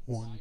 One.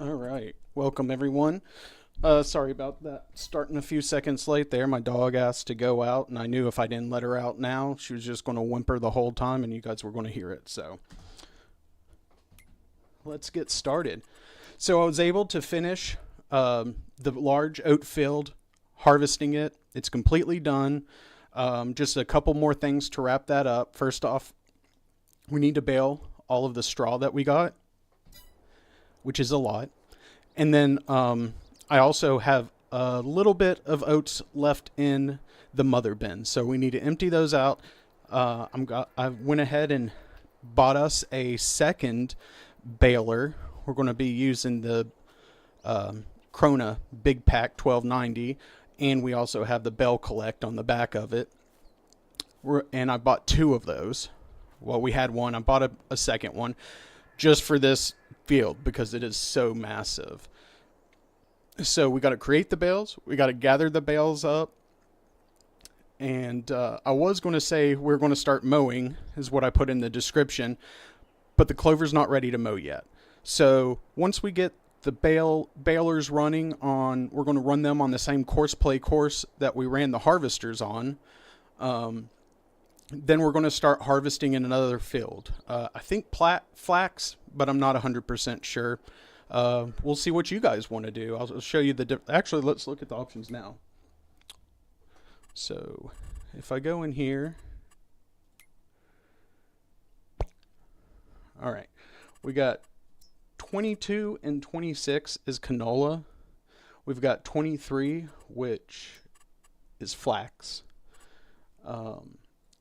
All right. Welcome, everyone. Sorry about that. Starting a few seconds late there. My dog asked to go out, and I knew if I didn't let her out now, she was just going to whimper the whole time, and you guys were going to hear it. So let's get started. So I was able to finish the large oat field, harvesting it. It's completely done. Just a couple more things to wrap that up. First off, we need to bale all of the straw that we got, which is a lot. And then I also have a little bit of oats left in the mother bin, so we need to empty those out. I went ahead and bought us a second baler. We're going to be using the Krona Big Pack 1290, and we also have the Bale Collect on the back of it. And I bought two of those. Well, we had one. I bought a second one just for this field because it is so massive. So we got to create the bales. We got to gather the bales up. And I was going to say we're going to start mowing, is what I put in the description. But the clover's not ready to mow yet. So once we get the balers running on, we're going to run them on the same courseplay course that we ran the harvesters on. Then we're going to start harvesting in another field. I think flax, but I'm not 100% sure. We'll see what you guys want to do. I'll show you actually, let's look at the options now. So if I go in here, all right, we got 22 and 26 is canola. We've got 23, which is flax.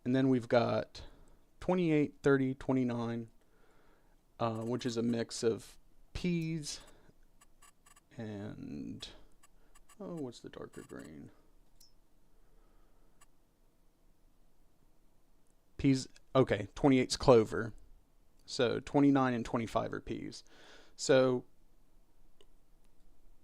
And then we've got 28, 30, 29, which is a mix of peas and, what's the darker green? Peas, okay, 28's clover. So 29 and 25 are peas. So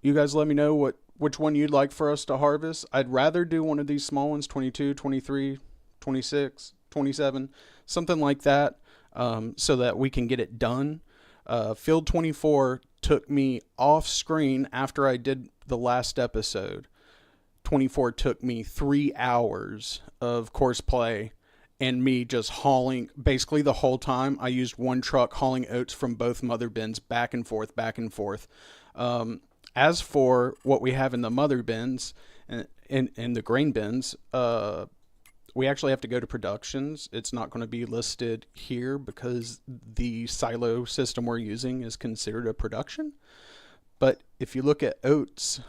you guys let me know which one you'd like for us to harvest. I'd rather do one of these small ones, 22, 23, 26, 27, something like that, so that we can get it done. Field 24 took me off screen after I did the last episode. 24 took me 3 hours of course play and me just hauling, basically the whole time I used one truck hauling oats from both mother bins back and forth, back and forth. As for what we have in the mother bins and in the grain bins, we actually have to go to productions. It's not going to be listed here because the silo system we're using is considered a production. But if you look at oats,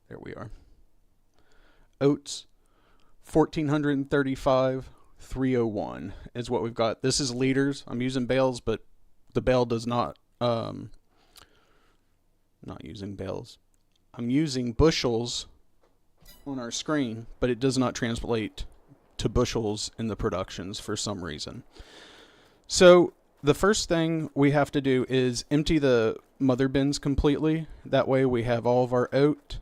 there we are. Oats, 1435, 301 is what we've got. This is liters. I'm using bales, but the bale does not, not using bales. I'm using bushels on our screen, but it does not translate to bushels in the productions for some reason. So the first thing we have to do is empty the mother bins completely. That way we have all of our oat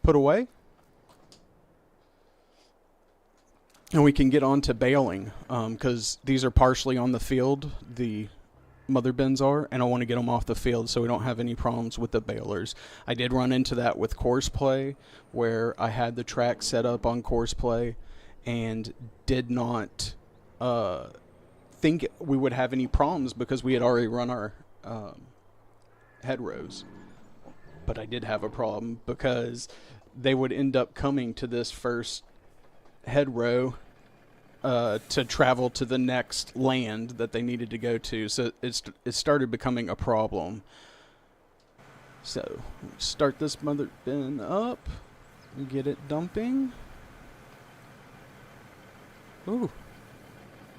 put away. And we can get on to baling, because these are partially on the field, the mother bins are, and I want to get them off the field so we don't have any problems with the balers. I did run into that with course play, where I had the track set up on course play and did not think we would have any problems because we had already run our head rows. But I did have a problem because they would end up coming to this first head row to travel to the next land that they needed to go to. So it started becoming a problem. So start this mother bin up and get it dumping. Ooh,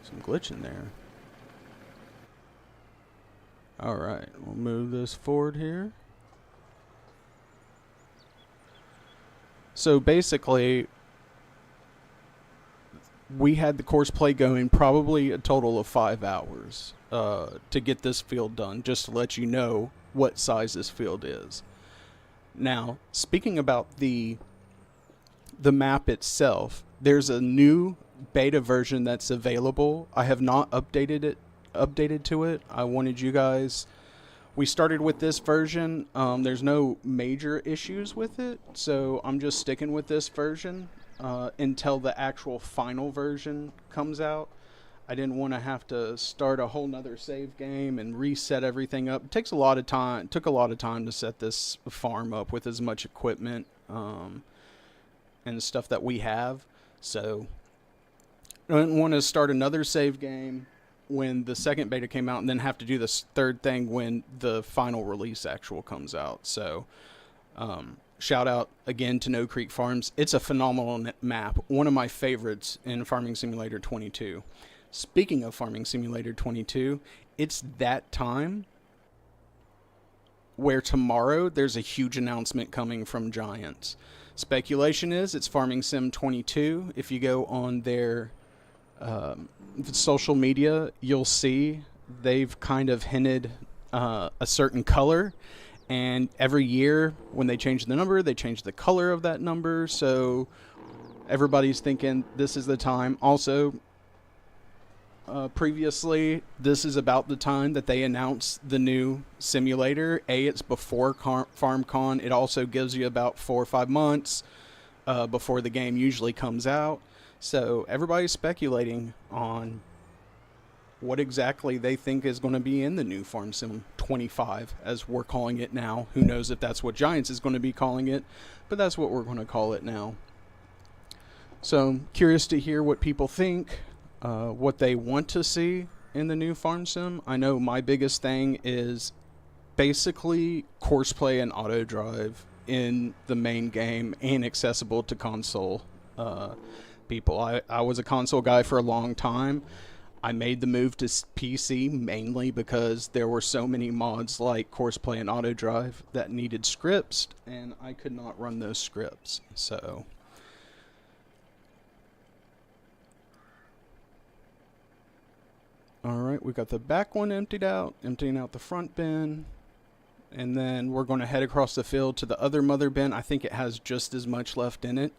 some glitch in there. All right, we'll move this forward here. So basically, we had the course play going probably a total of 5 hours to get this field done, just to let you know what size this field is. Now, speaking about the map itself, there's a new beta version that's available. I have not updated it updated to it. I wanted you guys. We started with this version. There's no major issues with it, so I'm just sticking with this version until the actual final version comes out. I didn't want to have to start a whole nother save game and reset everything up. It takes a lot of time. It took a lot of time to set this farm up with as much equipment and stuff that we have. So I didn't want to start another save game when the second beta came out and then have to do this third thing when the final release actual comes out. So shout out again to No Creek Farms. It's a phenomenal map. One of my favorites in Farming Simulator 22. Speaking of Farming Simulator 22, it's that time where tomorrow there's a huge announcement coming from Giants. Speculation is it's Farming Sim 22. If you go on their social media, you'll see they've kind of hinted a certain color, and every year when they change the number, they change the color of that number, so everybody's thinking this is the time. Also, previously, this is about the time that they announced the new simulator. It's before FarmCon. It also gives you about 4 or 5 months before the game usually comes out. So everybody's speculating on what exactly they think is going to be in the new Farm Sim 25, as we're calling it now. Who knows if that's what Giants is going to be calling it, but that's what we're going to call it now. So I'm curious to hear what people think, what they want to see in the new Farm Sim. I know my biggest thing is basically courseplay and auto drive in the main game and accessible to console people. I was a console guy for a long time. I made the move to PC mainly because there were so many mods like courseplay and auto drive that needed scripts, and I could not run those scripts. So alright, we got the back one emptied out, emptying out the front bin, and then we're going to head across the field to the other mother bin. I think it has just as much left in it,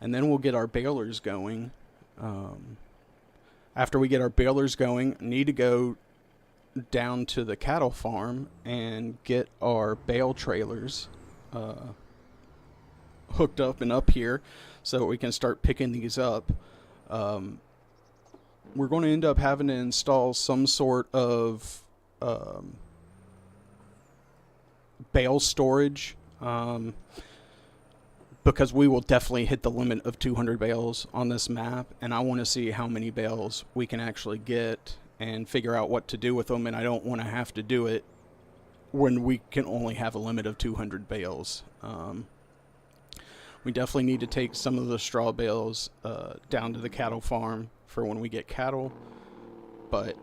and then we'll get our balers going. After we get our balers going, need to go down to the cattle farm and get our bale trailers hooked up and up here so that we can start picking these up. We're going to end up having to install some sort of bale storage because we will definitely hit the limit of 200 bales on this map, and I want to see how many bales we can actually get and figure out what to do with them, and I don't want to have to do it when we can only have a limit of 200 bales. We definitely need to take some of the straw bales down to the cattle farm for when we get cattle, but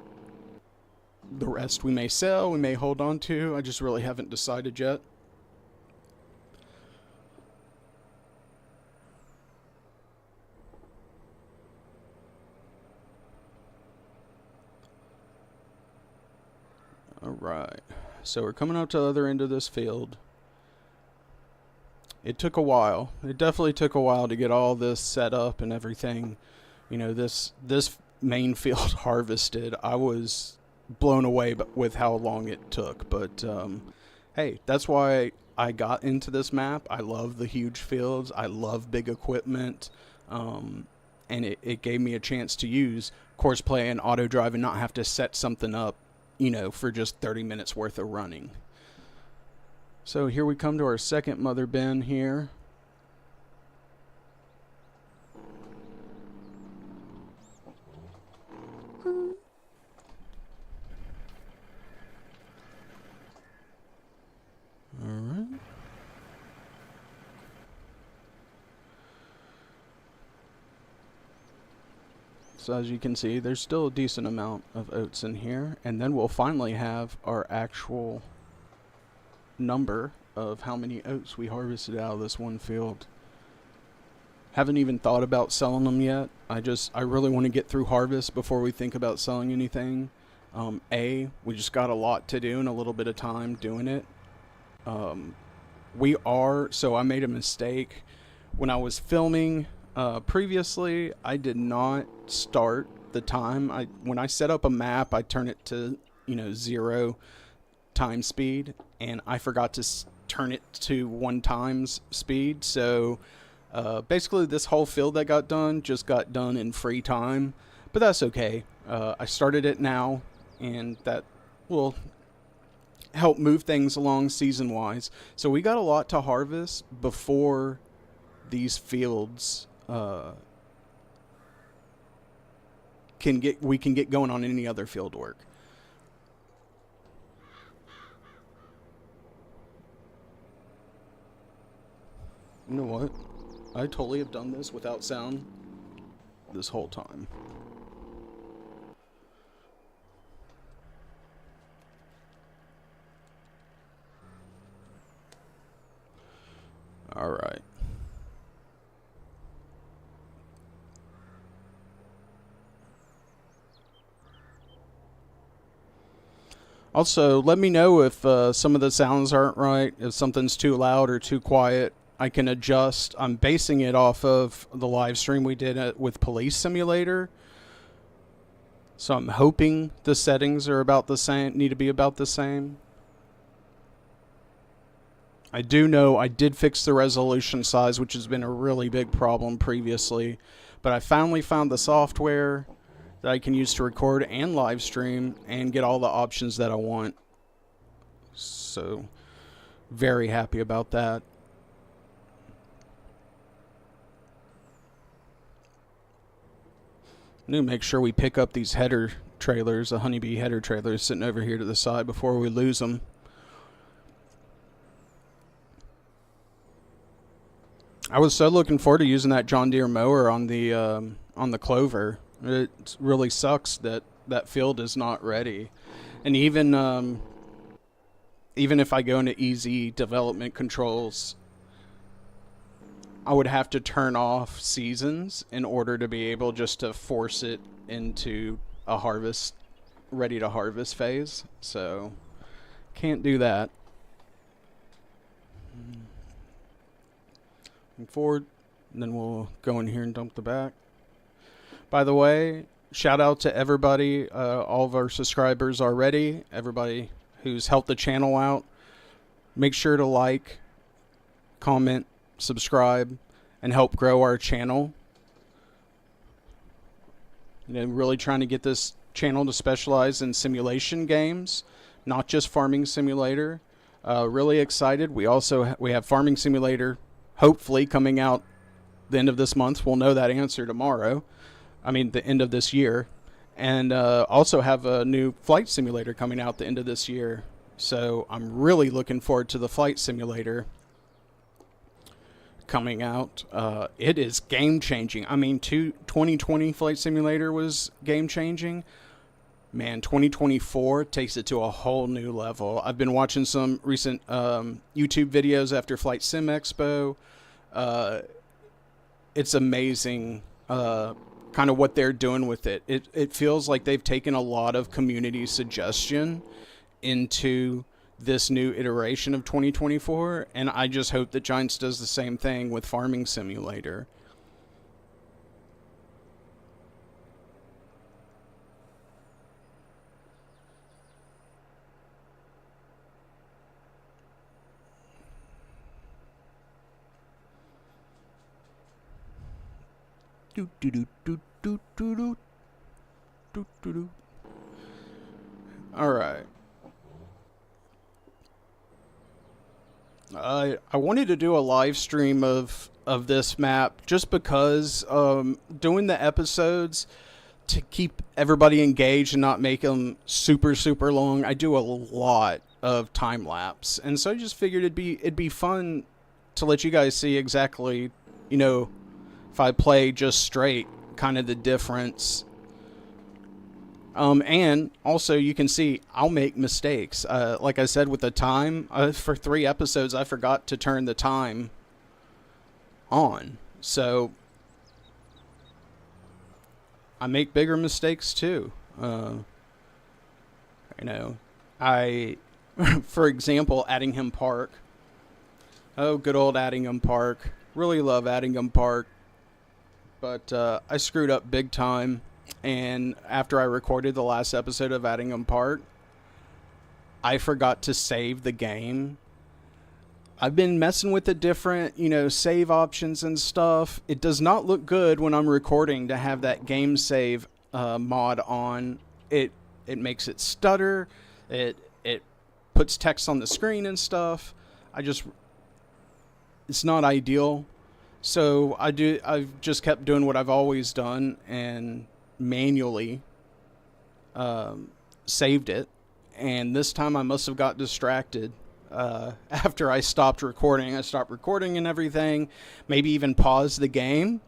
the rest we may sell, we may hold on to. I just really haven't decided yet. Alright, so we're coming up to the other end of this field. It took a while. It definitely took a while to get all this set up and everything. You know, this main field harvested. I was blown away with how long it took. But, hey, that's why I got into this map. I love the huge fields. I love big equipment. And it gave me a chance to use courseplay and auto drive and not have to set something up, you know, for just 30 minutes worth of running. So here we come to our second mother bin here. Alright. So as you can see, there's still a decent amount of oats in here, and then we'll finally have our actual number of how many oats we harvested out of this one field. Haven't even thought about selling them yet. I really want to get through harvest before we think about selling anything. We just got a lot to do and a little bit of time doing it. So I made a mistake when I was filming previously. I did not start up the time. When I set up a map, I turn it to 0 time speed, and I forgot to turn it to 1 times speed. So basically, this whole field that got done just got done in free time, but that's okay. I started it now, and that will help move things along season-wise. So we got a lot to harvest before these fields we can get going on any other field work. You know what? I totally have done this without sound this whole time. All right. Also, let me know if some of the sounds aren't right, if something's too loud or too quiet. I can adjust. I'm basing it off of the live stream we did with Police Simulator. So I'm hoping the settings are about the same, need to be about the same. I do know I did fix the resolution size, which has been a really big problem previously. But I finally found the software that I can use to record and live stream and get all the options that I want. So, very happy about that. I'm going to make sure we pick up these header trailers, the honeybee header trailers sitting over here to the side before we lose them. I was so looking forward to using that John Deere mower on the clover. It really sucks that that field is not ready. And even if I go into easy development controls, I would have to turn off seasons in order to be able just to force it into a harvest, ready to harvest phase. So can't do that. Forward, and then we'll go in here and dump the back. By the way, shout out to everybody, all of our subscribers already, everybody who's helped the channel out. Make sure to like, comment, subscribe, and help grow our channel. Really trying to get this channel to specialize in simulation games, not just Farming Simulator. Really excited. We have Farming Simulator hopefully coming out the end of this month. We'll know that answer tomorrow. I mean, the end of this year. And also have a new flight simulator coming out the end of this year. So I'm really looking forward to the flight simulator coming out. It is game-changing. I mean, 2020 flight simulator was game-changing. Man, 2024 takes it to a whole new level. I've been watching some recent YouTube videos after Flight Sim Expo. It's amazing kind of what they're doing with it. It feels like they've taken a lot of community suggestion into this new iteration of 2024, and I just hope that Giants does the same thing with Farming Simulator. All right. I wanted to do a live stream of this map just because doing the episodes to keep everybody engaged and not make them super long. I do a lot of time lapse, and so I just figured it'd be fun to let you guys see exactly, if I play just straight, kind of the difference. And also you can see I'll make mistakes. Like I said, with the time, for 3 episodes, I forgot to turn the time on. So I make bigger mistakes too. For example, Addingham Park. Oh, good old Addingham Park. Really love Addingham Park. But I screwed up big time And after I recorded the last episode of Addingham Park, I forgot to save the game. I've been messing with the different, save options and stuff. It does not look good when I'm recording to have that game save mod on. It makes it stutter. It puts text on the screen and stuff. It's not ideal. So I've just kept doing what I've always done and manually saved it. And this time I must have got distracted. After I stopped recording and everything, maybe even paused the game,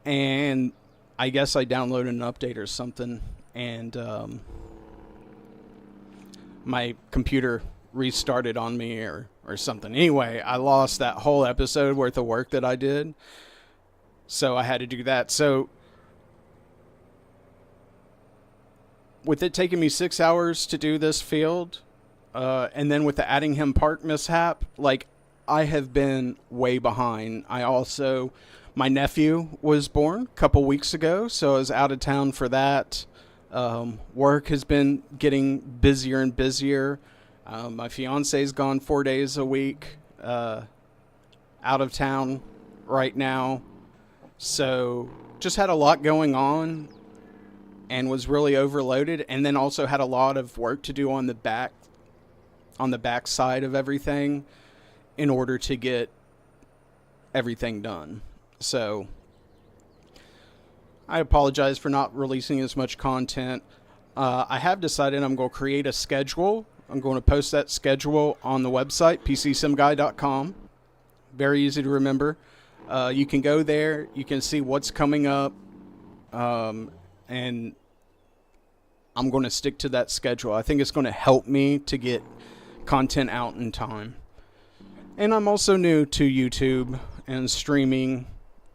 and I guess I downloaded an update or something, and my computer restarted on me or something. Anyway, I lost that whole episode worth of work that I did, so I had to do that. So with it taking me 6 hours to do this field, and then with the Addingham Park mishap, I have been way behind. My nephew was born a couple weeks ago, so I was out of town for that. Work has been getting busier and busier. My fiance's gone 4 days a week, out of town right now. So just had a lot going on and was really overloaded, and then also had a lot of work to do on the back side of everything in order to get everything done. So I apologize for not releasing as much content. I have decided I'm going to create a schedule. I'm going to post that schedule on the website, pcsimguy.com. Very easy to remember. You can go there. You can see what's coming up. And I'm going to stick to that schedule. I think it's going to help me to get content out in time. And I'm also new to YouTube and streaming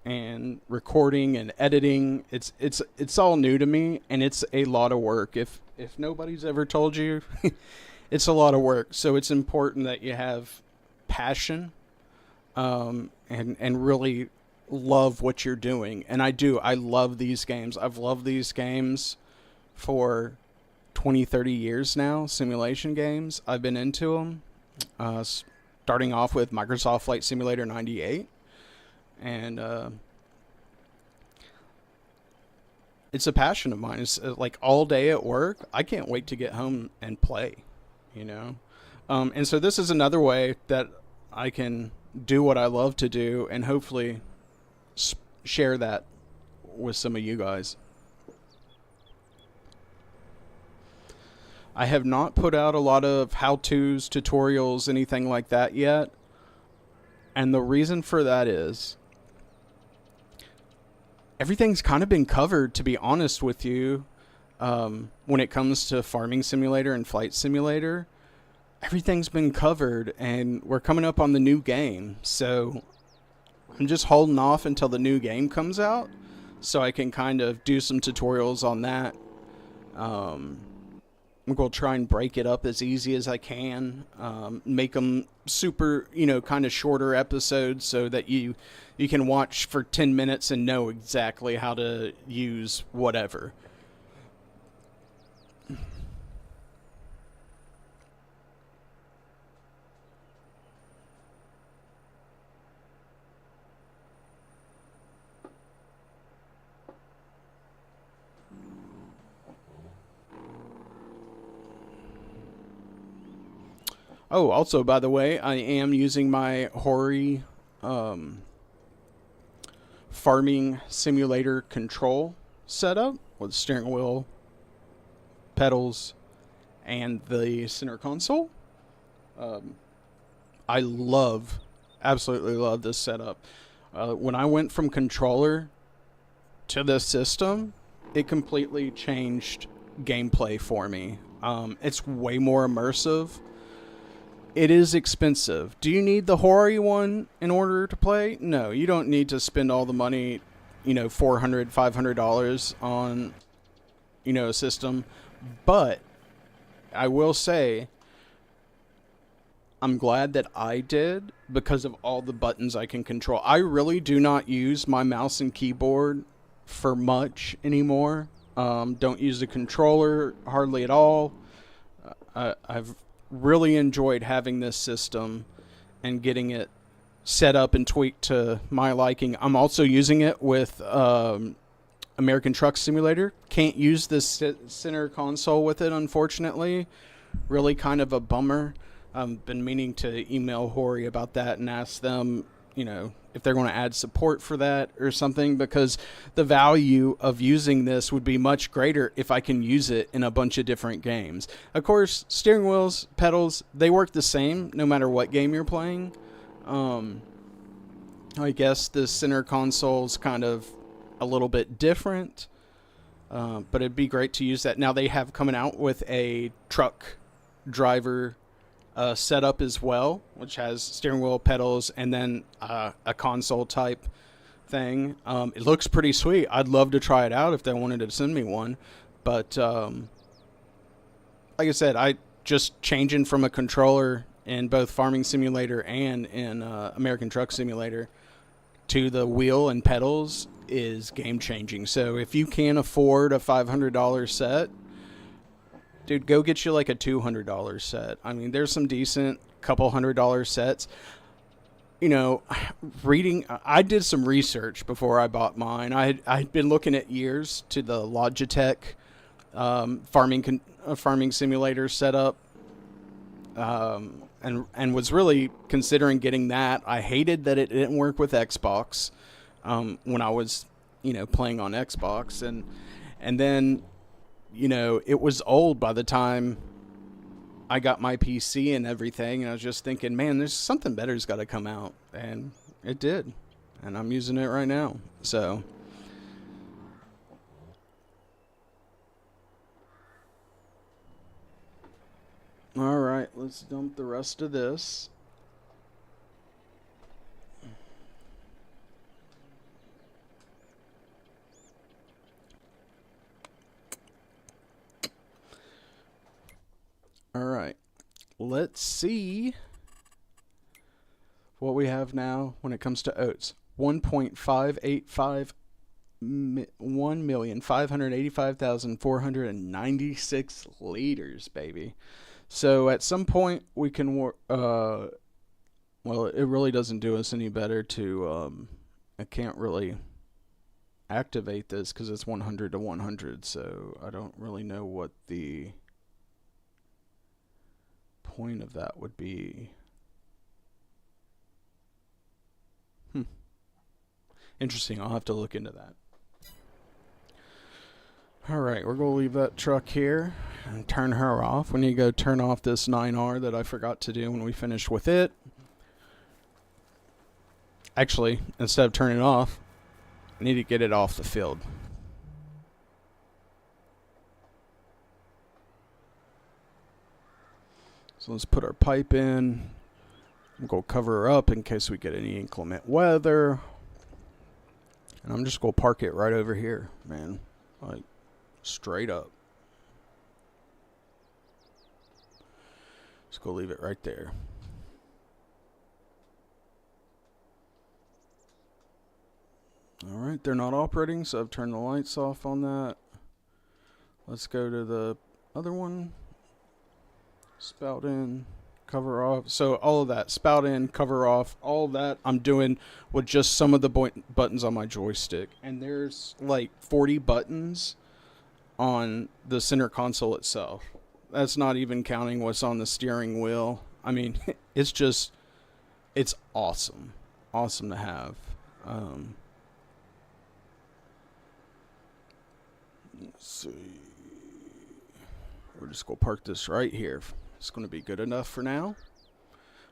and recording and editing. It's all new to me, and it's a lot of work. If nobody's ever told you, it's a lot of work. So it's important that you have passion, and really love what you're doing. And I do. I love these games. I've loved these games for 20, 30 years now. Simulation games. I've been into them. Starting off with Microsoft Flight Simulator 98. And it's a passion of mine. It's like all day at work. I can't wait to get home and play, and so this is another way that I can do what I love to do, and hopefully share that with some of you guys. I have not put out a lot of how-tos, tutorials, anything like that yet. And the reason for that is everything's kind of been covered, to be honest with you. When it comes to Farming Simulator and Flight Simulator, everything's been covered, and we're coming up on the new game. So I'm just holding off until the new game comes out so I can kind of do some tutorials on that. I'm going to try and break it up as easy as I can, make them super, kind of shorter episodes so that you can watch for 10 minutes and know exactly how to use whatever. Oh, also, by the way, I am using my Hori Farming Simulator control setup with steering wheel, pedals, and the center console. I absolutely love this setup. When I went from controller to this system, it completely changed gameplay for me. It's way more immersive. It is expensive. Do you need the Hori one in order to play? No, you don't need to spend all the money, $400, $500 on, a system. But I will say, I'm glad that I did because of all the buttons I can control. I really do not use my mouse and keyboard for much anymore. Don't use the controller hardly at all. I've really enjoyed having this system and getting it set up and tweaked to my liking. I'm also using it with American Truck Simulator. Can't use this center console with it, unfortunately. Really kind of a bummer. I've been meaning to email Hori about that and ask them, if they're going to add support for that or something, because the value of using this would be much greater if I can use it in a bunch of different games. Of course, steering wheels, pedals, they work the same no matter what game you're playing. I guess the center console's kind of a little bit different, but it'd be great to use that. Now they have coming out with a truck driver setup as well, which has steering wheel, pedals, and then a console type thing. It looks pretty sweet. I'd love to try it out if they wanted to send me one, but like I said, I just changing from a controller in both Farming Simulator and in American Truck Simulator to the wheel and pedals is game changing. So if you can afford a $500 set, dude, go get you like a $200 set. I mean, there's some decent couple $100 sets. I did some research before I bought mine. I'd been looking at years to the Logitech farming simulator setup, and was really considering getting that. I hated that it didn't work with Xbox when I was playing on Xbox, and then it was old by the time I got my PC and everything, and I was just thinking, man, there's something better's got to come out, and it did, and I'm using it right now. So all right, let's dump the rest of this. All right, let's see what we have now when it comes to oats. 1.585 1,585,496 liters, baby. So at some point we can well, it really doesn't do us any better to I can't really activate this because it's 100 to 100, so I don't really know what the point of that would be. Interesting. I'll have to look into that. Alright, we're going to leave that truck here and turn her off. We need to go turn off this 9R that I forgot to do when we finished with it. Actually, instead of turning it off, I need to get it off the field. So let's put our pipe in. We'll go cover her up in case we get any inclement weather. And I'm just going to park it right over here, man. Like, straight up. Just go leave it right there. Alright, they're not operating, so I've turned the lights off on that. Let's go to the other one. Spout in, cover off. So all of that, spout in, cover off, all of that I'm doing with just some of the buttons on my joystick. And there's like 40 buttons on the center console itself. That's not even counting what's on the steering wheel. I mean, it's awesome. Awesome to have. Let's see. We're just going to park this right here. It's going to be good enough for now.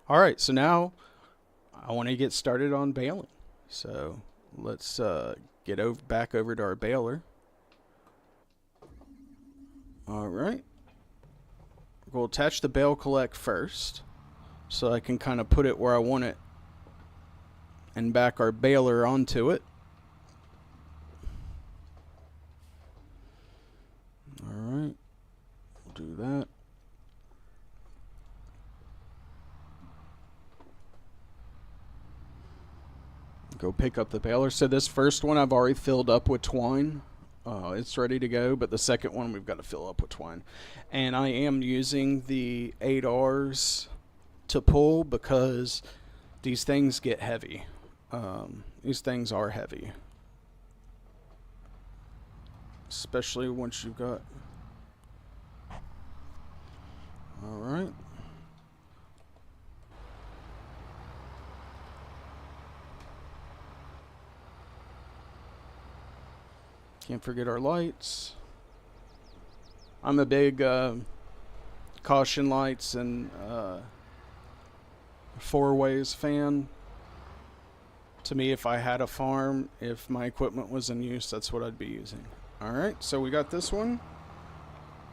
All right, so now I want to get started on baling. So let's get back over to our baler. All right. We'll attach the bale collect first so I can kind of put it where I want it and back our baler onto it. All right. We'll do that. Go pick up the baler. So this first one I've already filled up with twine. It's ready to go, but the second one we've got to fill up with twine. And I am using the 8Rs to pull because these things get heavy. These things are heavy. Especially once you've got... Alright. Can't forget our lights. I'm a big caution lights and four-ways fan. To me, if I had a farm, if my equipment was in use, that's what I'd be using. Alright, so we got this one.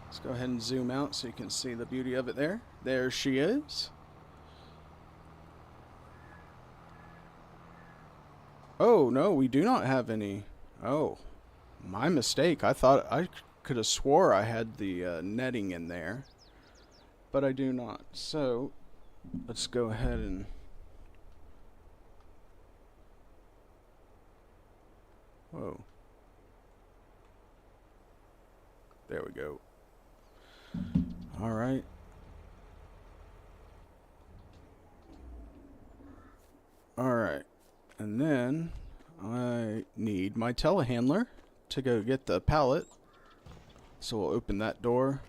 Let's go ahead and zoom out so you can see the beauty of it there. There she is. Oh, no, we do not have any. Oh, my mistake. I thought I could have swore I had the netting in there, but I do not. So let's go ahead and... Whoa. There we go. All right. All right. And then I need my telehandler to go get the pallet. So we'll open that door.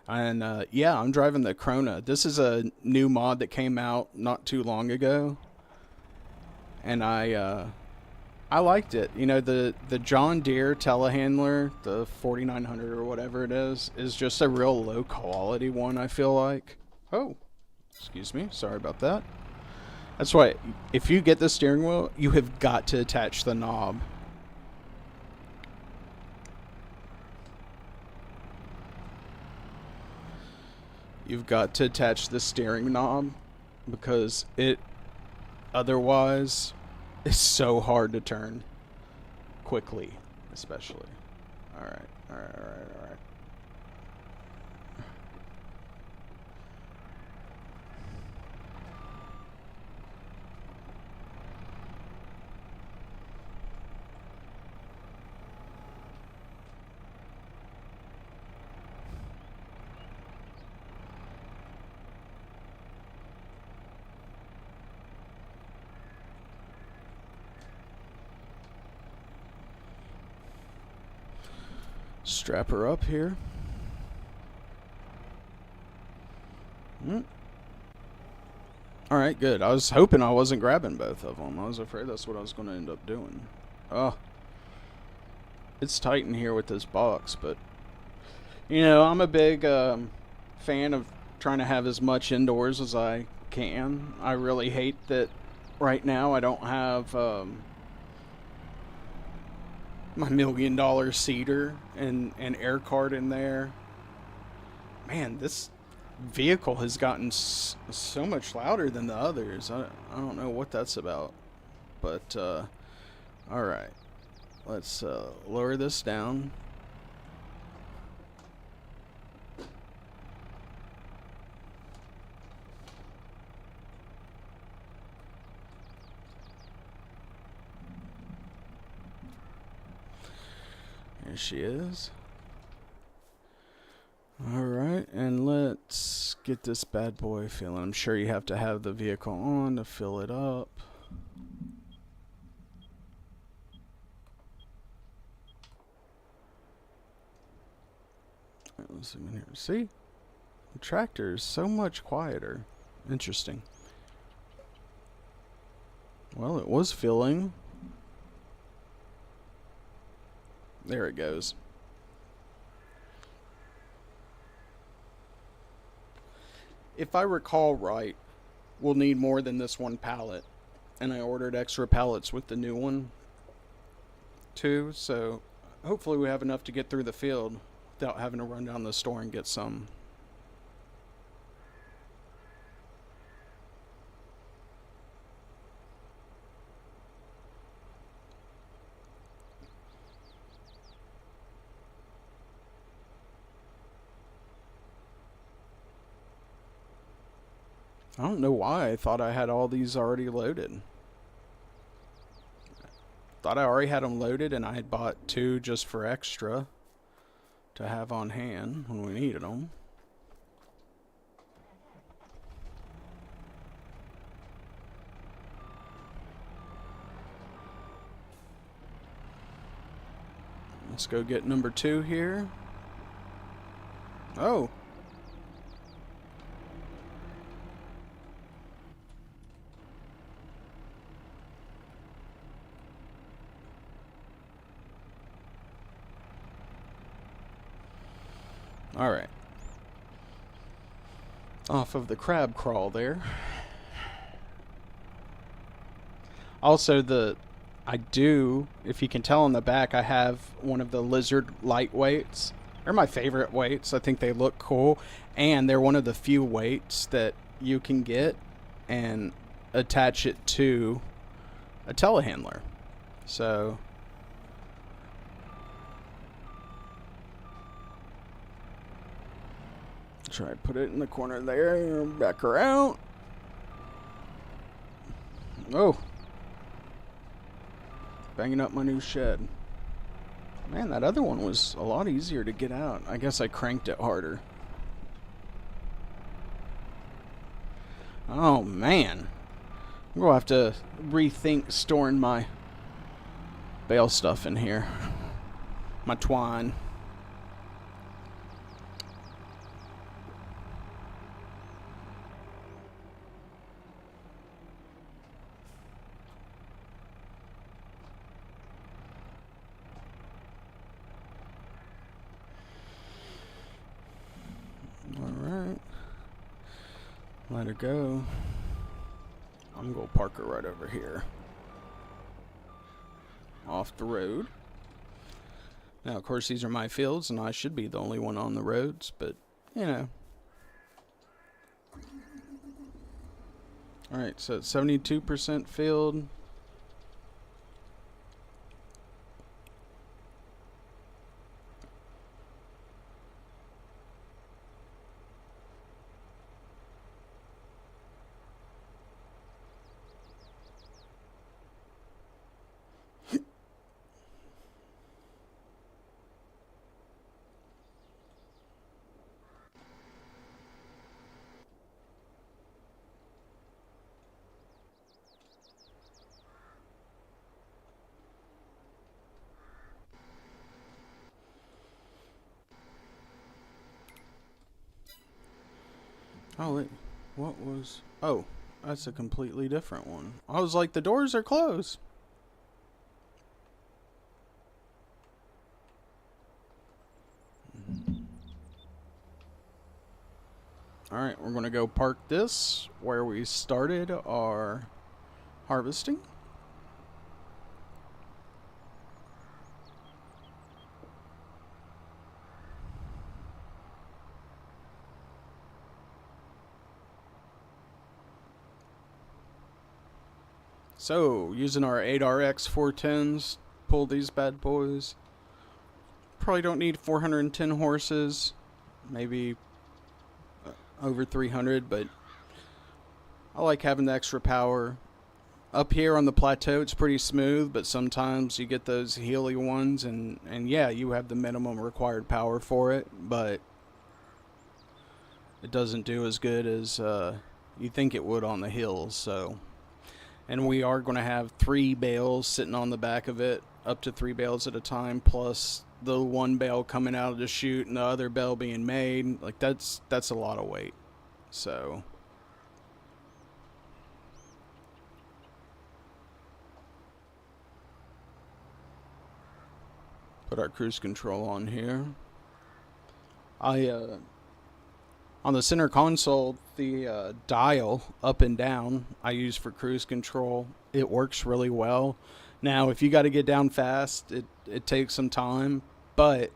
And yeah, I'm driving the Krona. This is a new mod that came out not too long ago. And I liked it. You know, the John Deere telehandler, the 4900 or whatever it is just a real low quality one, I feel like. Oh, excuse me. Sorry about that. That's why, if you get the steering wheel, you have got to attach the knob. You've got to attach the steering knob because it otherwise is so hard to turn quickly, especially. All right. Strap her up here. Alright, good. I was hoping I wasn't grabbing both of them. I was afraid that's what I was going to end up doing. Oh. It's tight in here with this box, but... You know, I'm a big fan of trying to have as much indoors as I can. I really hate that right now I don't have... my $1 million cedar and air cart in there. Man, this vehicle has gotten so much louder than the others. I don't know what that's about. But, alright. Let's lower this down. There she is. Alright, and let's get this bad boy filling. I'm sure you have to have the vehicle on to fill it up. Alright, let's zoom in here. See? The tractor is so much quieter. Interesting. Well, it was filling. There it goes. If I recall right, we'll need more than this one pallet. And I ordered extra pallets with the new one, too. So hopefully we have enough to get through the field without having to run down the store and get some. I don't know why I thought I had all these already loaded. Thought I already had them loaded, and I had bought 2 just for extra to have on hand when we needed them. Let's go get number 2 here. Oh. All right. Off of the crab crawl there. Also, if you can tell on the back, I have one of the lizard lightweights. They're my favorite weights. I think they look cool. And they're one of the few weights that you can get and attach it to a telehandler. So try to put it in the corner there. Back her out. Oh. Banging up my new shed. Man, that other one was a lot easier to get out. I guess I cranked it harder. Oh, man. I'm going to have to rethink storing my bale stuff in here. My twine. Alright. Let her go. I'm going to park her right over here. Off the road. Now, of course, these are my fields, and I should be the only one on the roads, but, you know. Alright, so it's 72% filled. Oh, wait. What was... Oh, that's a completely different one. I was like, the doors are closed. Alright, we're going to go park this where we started our harvesting. So, using our 8RX 410s, pull these bad boys. Probably don't need 410 horses, maybe over 300, but I like having the extra power. Up here on the plateau, it's pretty smooth, but sometimes you get those hilly ones, and yeah, you have the minimum required power for it, but it doesn't do as good as you think it would on the hills, so... And we are going to have 3 bales sitting on the back of it, up to 3 bales at a time, plus the 1 bale coming out of the chute and the other bale being made. Like, that's a lot of weight. So... Put our cruise control on here. On the center console, the dial up and down I use for cruise control. It works really well. Now, if you got to get down fast, it takes some time, but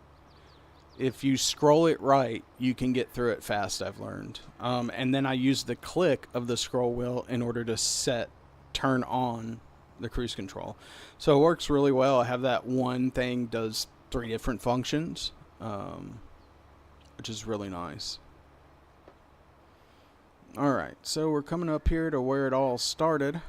if you scroll it right, you can get through it fast, I've learned. And then I use the click of the scroll wheel in order to turn on the cruise control. So it works really well. I have that one thing does 3 different functions, which is really nice. Alright, so we're coming up here to where it all started.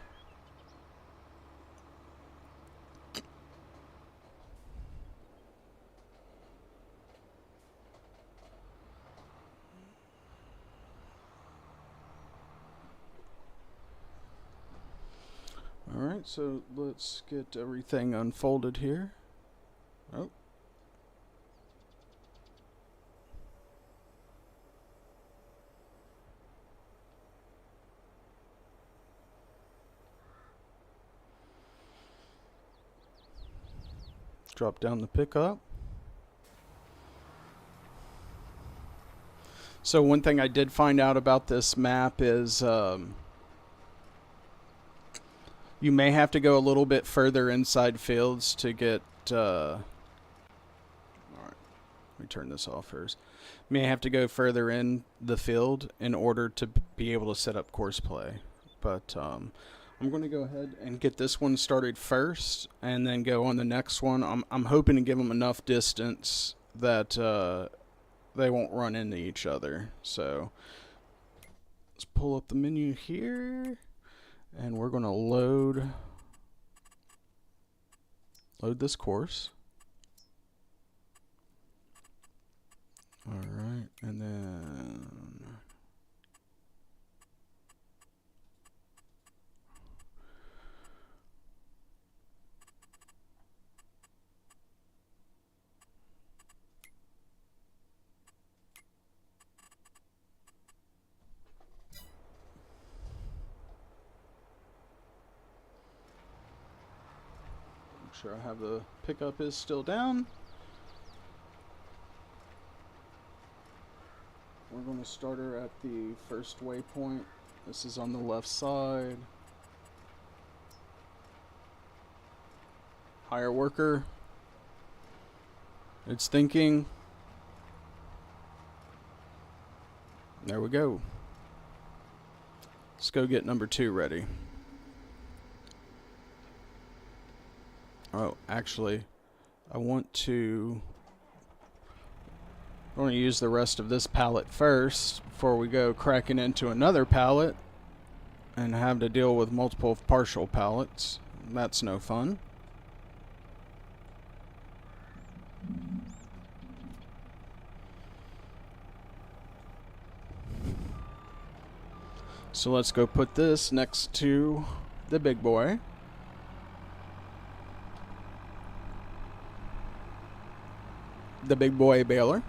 Alright, so let's get everything unfolded here. Oh. Drop down the pickup. So one thing I did find out about this map is you may have to go a little bit further inside fields to get... Alright, let me turn this off first. You may have to go further in the field in order to be able to set up course play. But I'm going to go ahead and get this one started first and then go on the next one. I'm hoping to give them enough distance that they won't run into each other. So let's pull up the menu here. And we're going to load this course. All right, and then sure I have the pickup is still down. We're going to start her at the first waypoint. This is on the left side. Hire worker. It's thinking. There we go. Let's go get number 2 ready. Oh, actually, I want to use the rest of this pallet first before we go cracking into another pallet and have to deal with multiple partial pallets. That's no fun. So let's go put this next to the big boy. The big boy baler.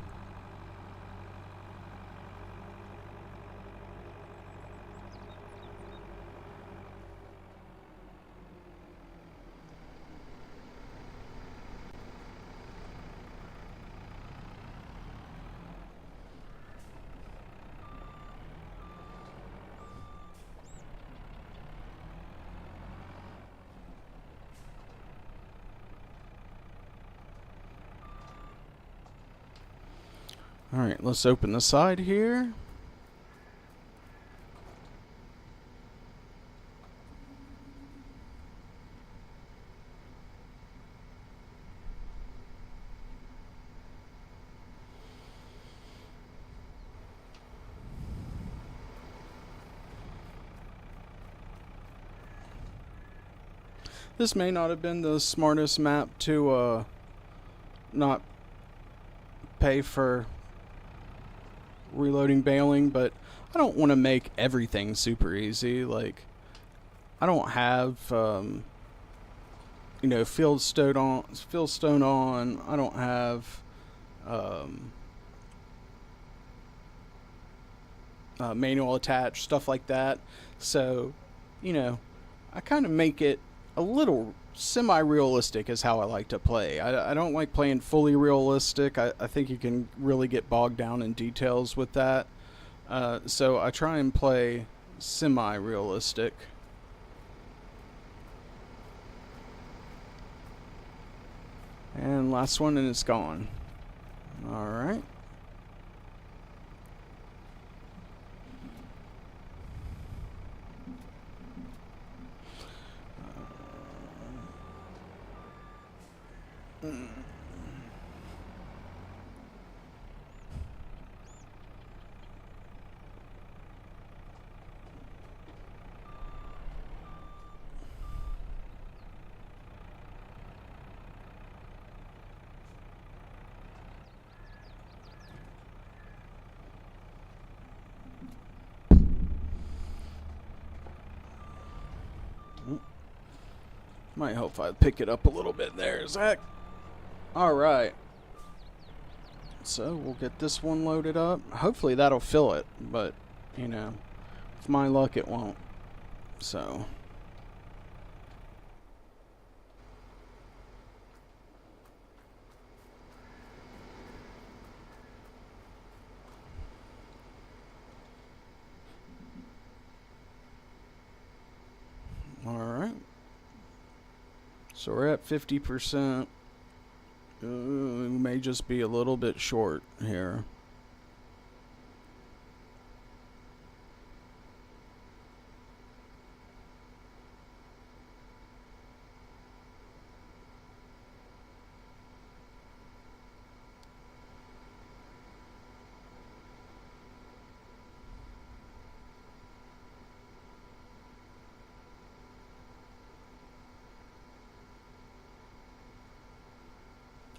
Alright, let's open the side here. This may not have been the smartest map to not pay for reloading baling, but I don't want to make everything super easy. Like, I don't have you know, field stone on. I don't have manual attached, stuff like that. So, you know, I kind of make it a little semi-realistic is how I like to play. I don't like playing fully realistic. I think you can really get bogged down in details with that. So I try and play semi-realistic. And last one, and it's gone. Alright. Might help if I pick it up a little bit there, Zach. Alright. So we'll get this one loaded up. Hopefully that'll fill it, but, you know, with my luck it won't. So... Alright. So we're at 50%. We may just be a little bit short here.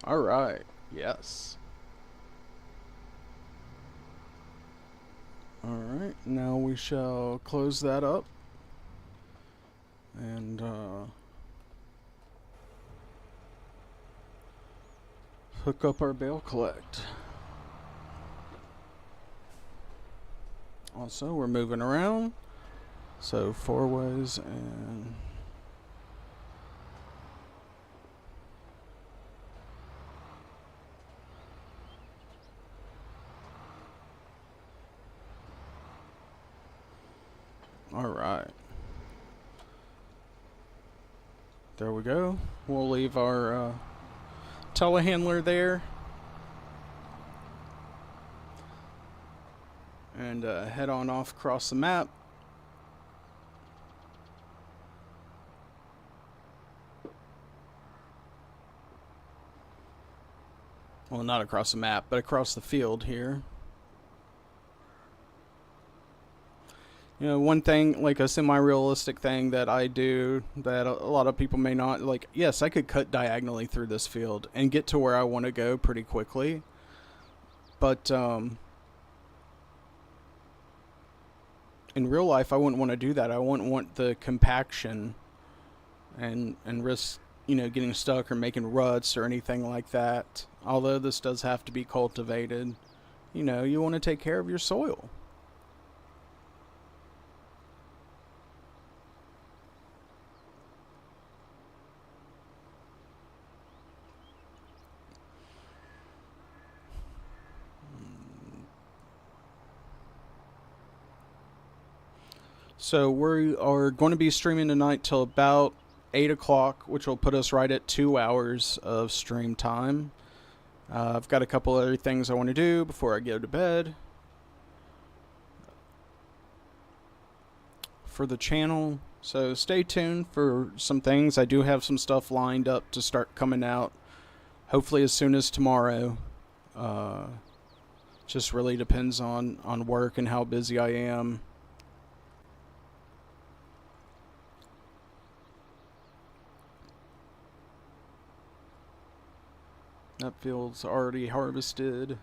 Alright, yes. Alright, now we shall close that up. And, hook up our Bale collect. Also, we're moving around. So, 4 ways and... Alright. There we go. We'll leave our telehandler there. And head on off across the map. Well, not across the map, but across the field here. You know, one thing, like a semi-realistic thing that I do that a lot of people may not, like, yes, I could cut diagonally through this field and get to where I want to go pretty quickly. But, in real life, I wouldn't want to do that. I wouldn't want the compaction and risk, you know, getting stuck or making ruts or anything like that. Although this does have to be cultivated, you know, you want to take care of your soil. So we are going to be streaming tonight till about 8 o'clock, which will put us right at 2 hours of stream time. I've got a couple other things I want to do before I go to bed. For the channel, so stay tuned for some things. I do have some stuff lined up to start coming out, hopefully as soon as tomorrow. Just really depends on work and how busy I am. That field's already harvested.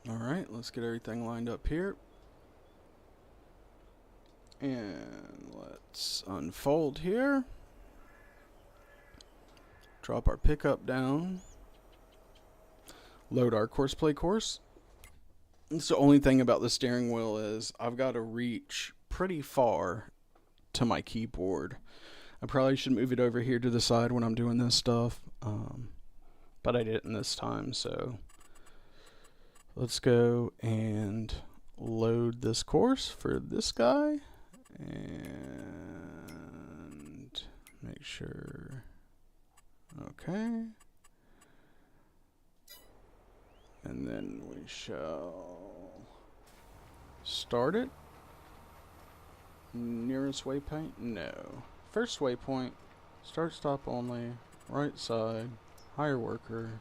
Alright, let's get everything lined up here. And let's unfold here. Drop our pickup down. Load our course play course. It's the only thing about the steering wheel is I've got to reach pretty far to my keyboard. I probably should move it over here to the side when I'm doing this stuff. But I didn't this time, so let's go and load this course for this guy. And make sure, okay, and then we shall start it. Nearest waypoint? No. First waypoint, start stop only, right side, hire worker.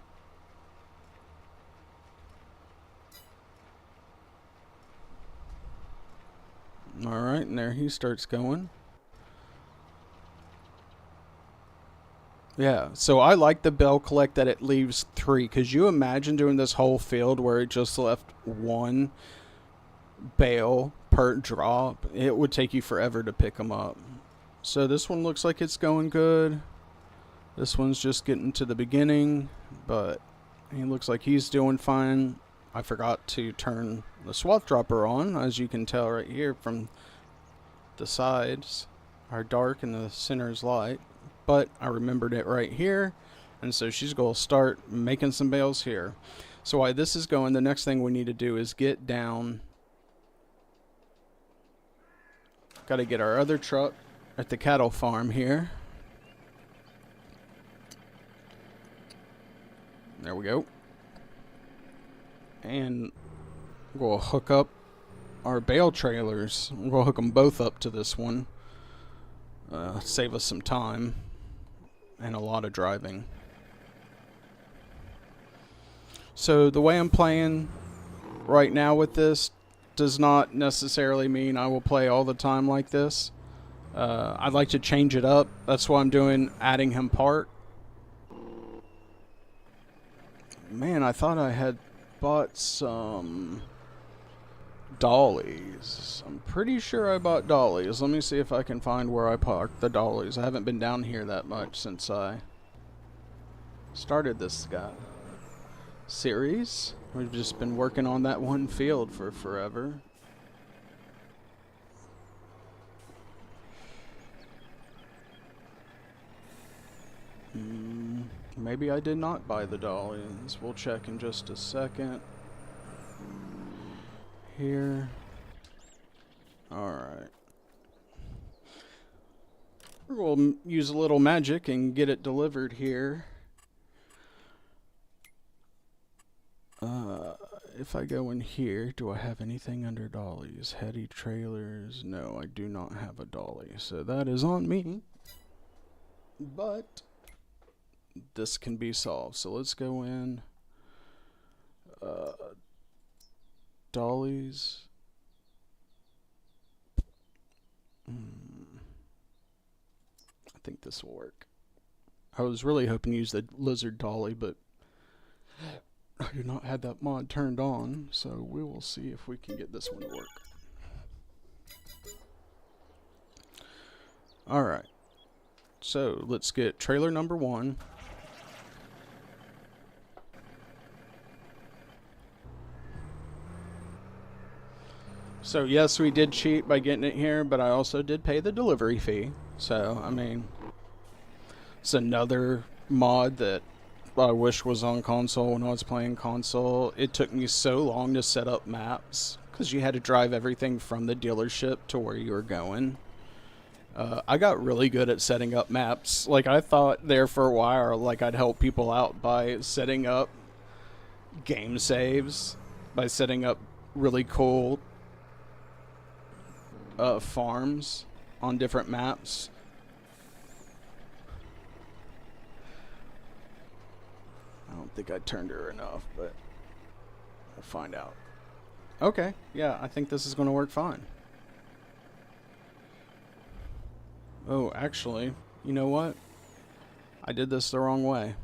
Alright, and there he starts going. Yeah, so I like the Bale collect that it leaves 3. Because you imagine doing this whole field where it just left 1 Bale per drop. It would take you forever to pick them up. So this one looks like it's going good. This one's just getting to the beginning, but he looks like he's doing fine. I forgot to turn the swath dropper on, as you can tell right here from the sides are dark and the center is light. But I remembered it right here, and so she's going to start making some bales here. So while this is going, the next thing we need to do is get down. Got to get our other truck at the cattle farm here. There we go. And we'll hook up our bale trailers. We'll hook them both up to this one. Save us some time and a lot of driving. So the way I'm playing right now with this does not necessarily mean I will play all the time like this. I'd like to change it up. That's why I'm doing Addingham Park. Man, I thought I had bought some dollies. I'm pretty sure I bought dollies. Let me see if I can find where I parked the dollies. I haven't been down here that much since I started this series. We've just been working on that one field for forever. Maybe I did not buy the dollies. We'll check in just a second. Here. Alright. We'll use a little magic and get it delivered here. If I go in here, do I have anything under dollies? Heady trailers? No, I do not have a dolly. So that is on me. But this can be solved. So let's go in. Dollies. I think this will work. I was really hoping to use the lizard dolly, but I do not have that mod turned on, so we will see if we can get this one to work. Alright. So let's get trailer number 1. So yes, we did cheat by getting it here, but I also did pay the delivery fee. So, I mean, it's another mod that I wish was on console when I was playing console. It took me so long to set up maps because you had to drive everything from the dealership to where you were going. I got really good at setting up maps. Like, I thought there for a while, like, I'd help people out by setting up game saves, by setting up really cool farms on different maps. I don't think I turned her enough, but we'll find out. Okay, yeah, I think this is going to work fine. Oh, actually, you know what? I did this the wrong way.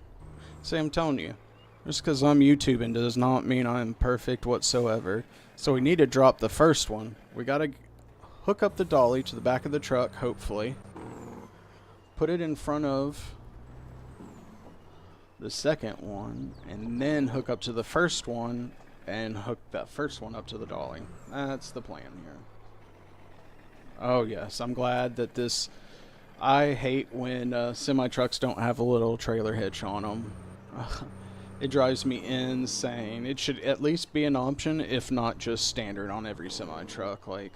See, I'm telling you, just because I'm YouTubing does not mean I'm perfect whatsoever. So we need to drop the first one. We got to hook up the dolly to the back of the truck, hopefully. Put it in front of the second one, and then hook up to the first one, and hook that first one up to the dolly. That's the plan here. Oh yes, I'm glad that this... I hate when semi-trucks don't have a little trailer hitch on them. It drives me insane. It should at least be an option, if not just standard on every semi-truck. Like,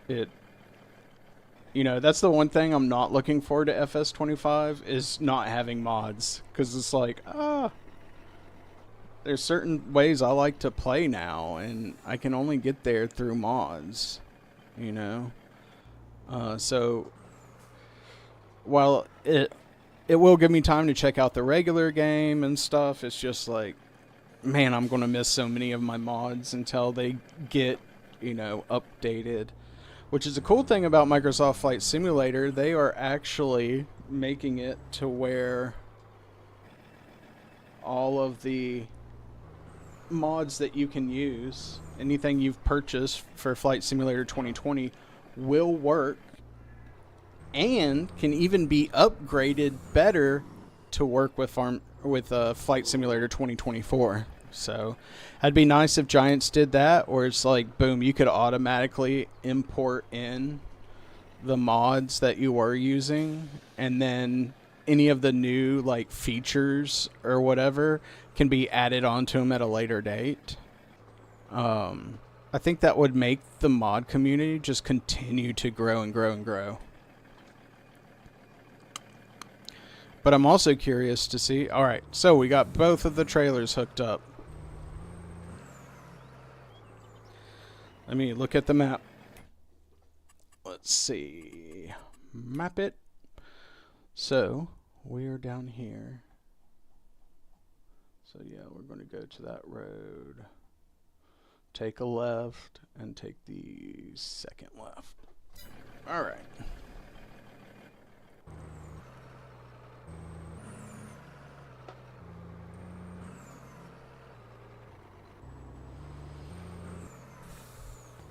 it... You know, that's the one thing I'm not looking forward to FS22 is not having mods. Because it's like, there's certain ways I like to play now, and I can only get there through mods, you know? So, while it will give me time to check out the regular game and stuff, it's just like, man, I'm going to miss so many of my mods until they get, you know, updated. Which is a cool thing about Microsoft Flight Simulator. They are actually making it to where all of the mods that you can use, anything you've purchased for Flight Simulator 2020, will work and can even be upgraded better to work with Flight Simulator 2024. So that'd be nice if Giants did that, or it's like, boom, you could automatically import in the mods that you were using, and then any of the new like features or whatever can be added onto them at a later date. I think that would make the mod community just continue to grow and grow and grow. But I'm also curious to see. All right, so we got both of the trailers hooked up. Let me look at the map. Let's see. Map it. So we're down here. So yeah, we're going to go to that road. Take a left and take the second left. All right.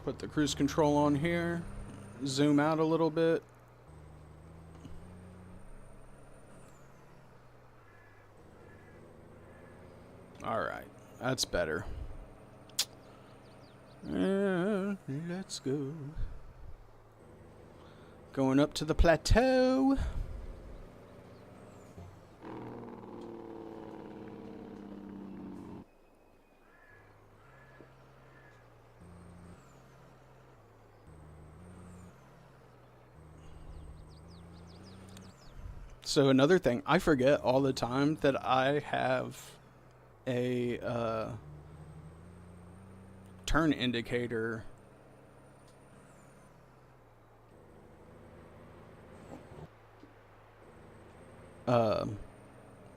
Put the cruise control on here. Zoom out a little bit. All right, that's better. Let's go. Going up to the plateau. So another thing, I forget all the time that I have a turn indicator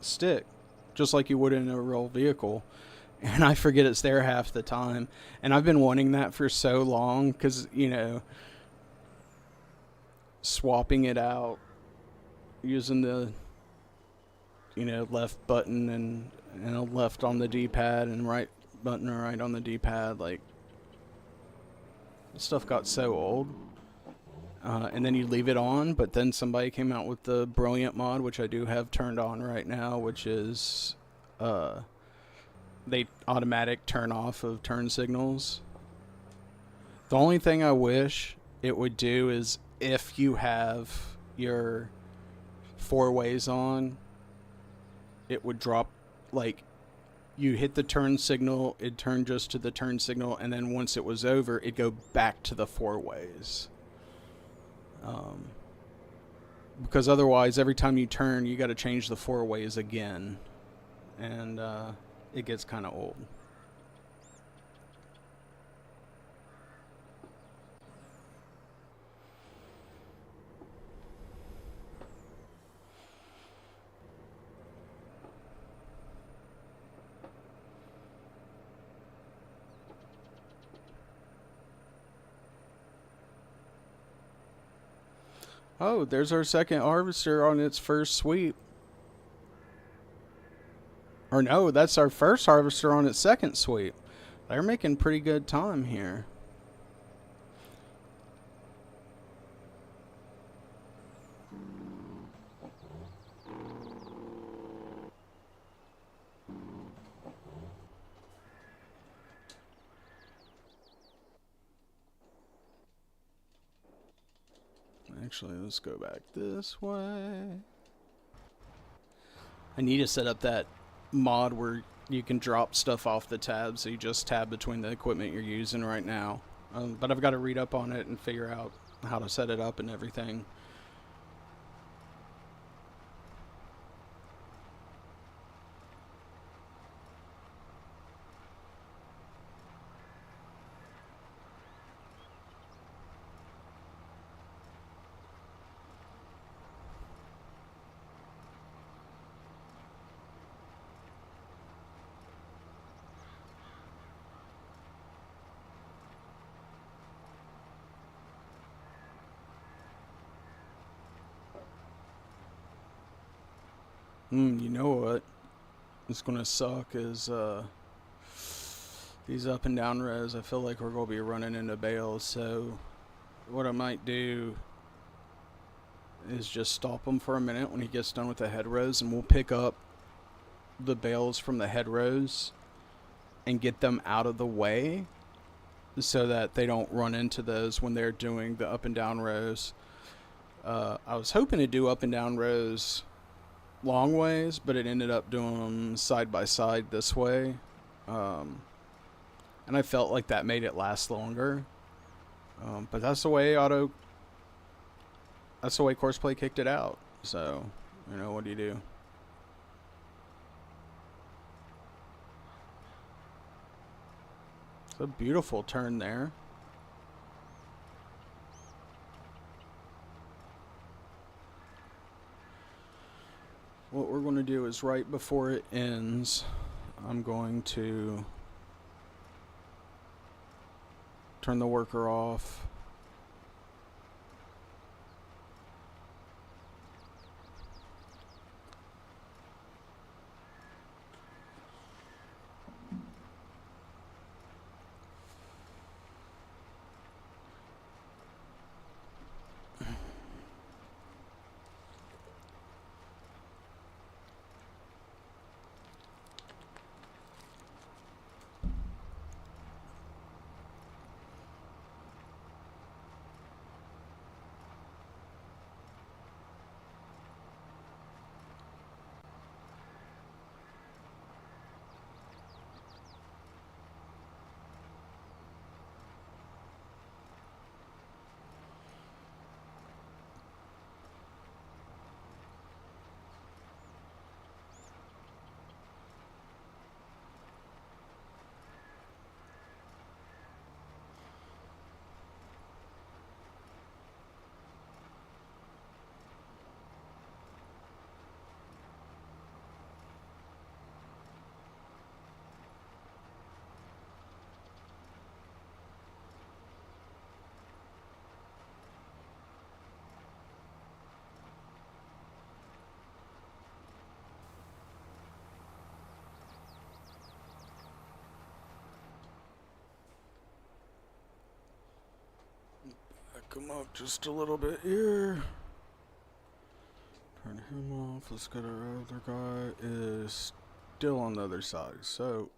stick, just like you would in a real vehicle, and I forget it's there half the time. And I've been wanting that for so long because, you know, swapping it out using the, you know, left button and left on the D-pad and right button or right on the D-pad, like, stuff got so old. And then you leave it on, but then somebody came out with the brilliant mod, which I do have turned on right now, which is they automatic turn off of turn signals. The only thing I wish it would do is if you have your four ways on, it would drop, like, you hit the turn signal, it'd turn just to the turn signal, and then once it was over, it'd go back to the four ways. Because otherwise, every time you turn, you got to change the four ways again, and it gets kind of old. Oh, there's our second harvester on its first sweep. Or no, that's our first harvester on its second sweep. They're making pretty good time here. Actually, let's go back this way. I need to set up that mod where you can drop stuff off the tab, so you just tab between the equipment you're using right now. But I've got to read up on it and figure out how to set it up and everything. You know what? It's gonna suck is these up and down rows. I feel like we're gonna be running into bales. So what I might do is just stop him for a minute when he gets done with the head rows, and we'll pick up the bales from the head rows and get them out of the way so that they don't run into those when they're doing the up and down rows. I was hoping to do up and down rows long ways, but it ended up doing them side by side this way. And I felt like that made it last longer. But that's the way Courseplay kicked it out. So, you know, what do you do? It's a beautiful turn there. What we're going to do is right before it ends, I'm going to turn the worker off. Come up just a little bit here. Turn him off. Let's get our other guy is still on the other side. So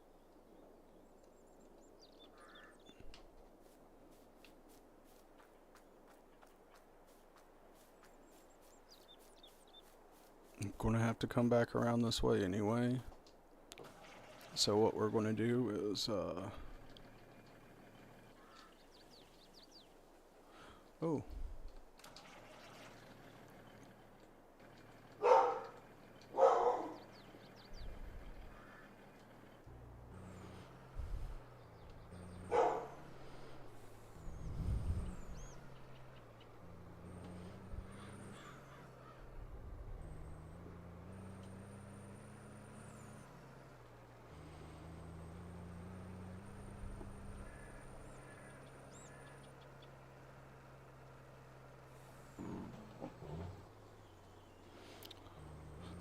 I'm gonna have to come back around this way anyway. So what we're gonna do is oh.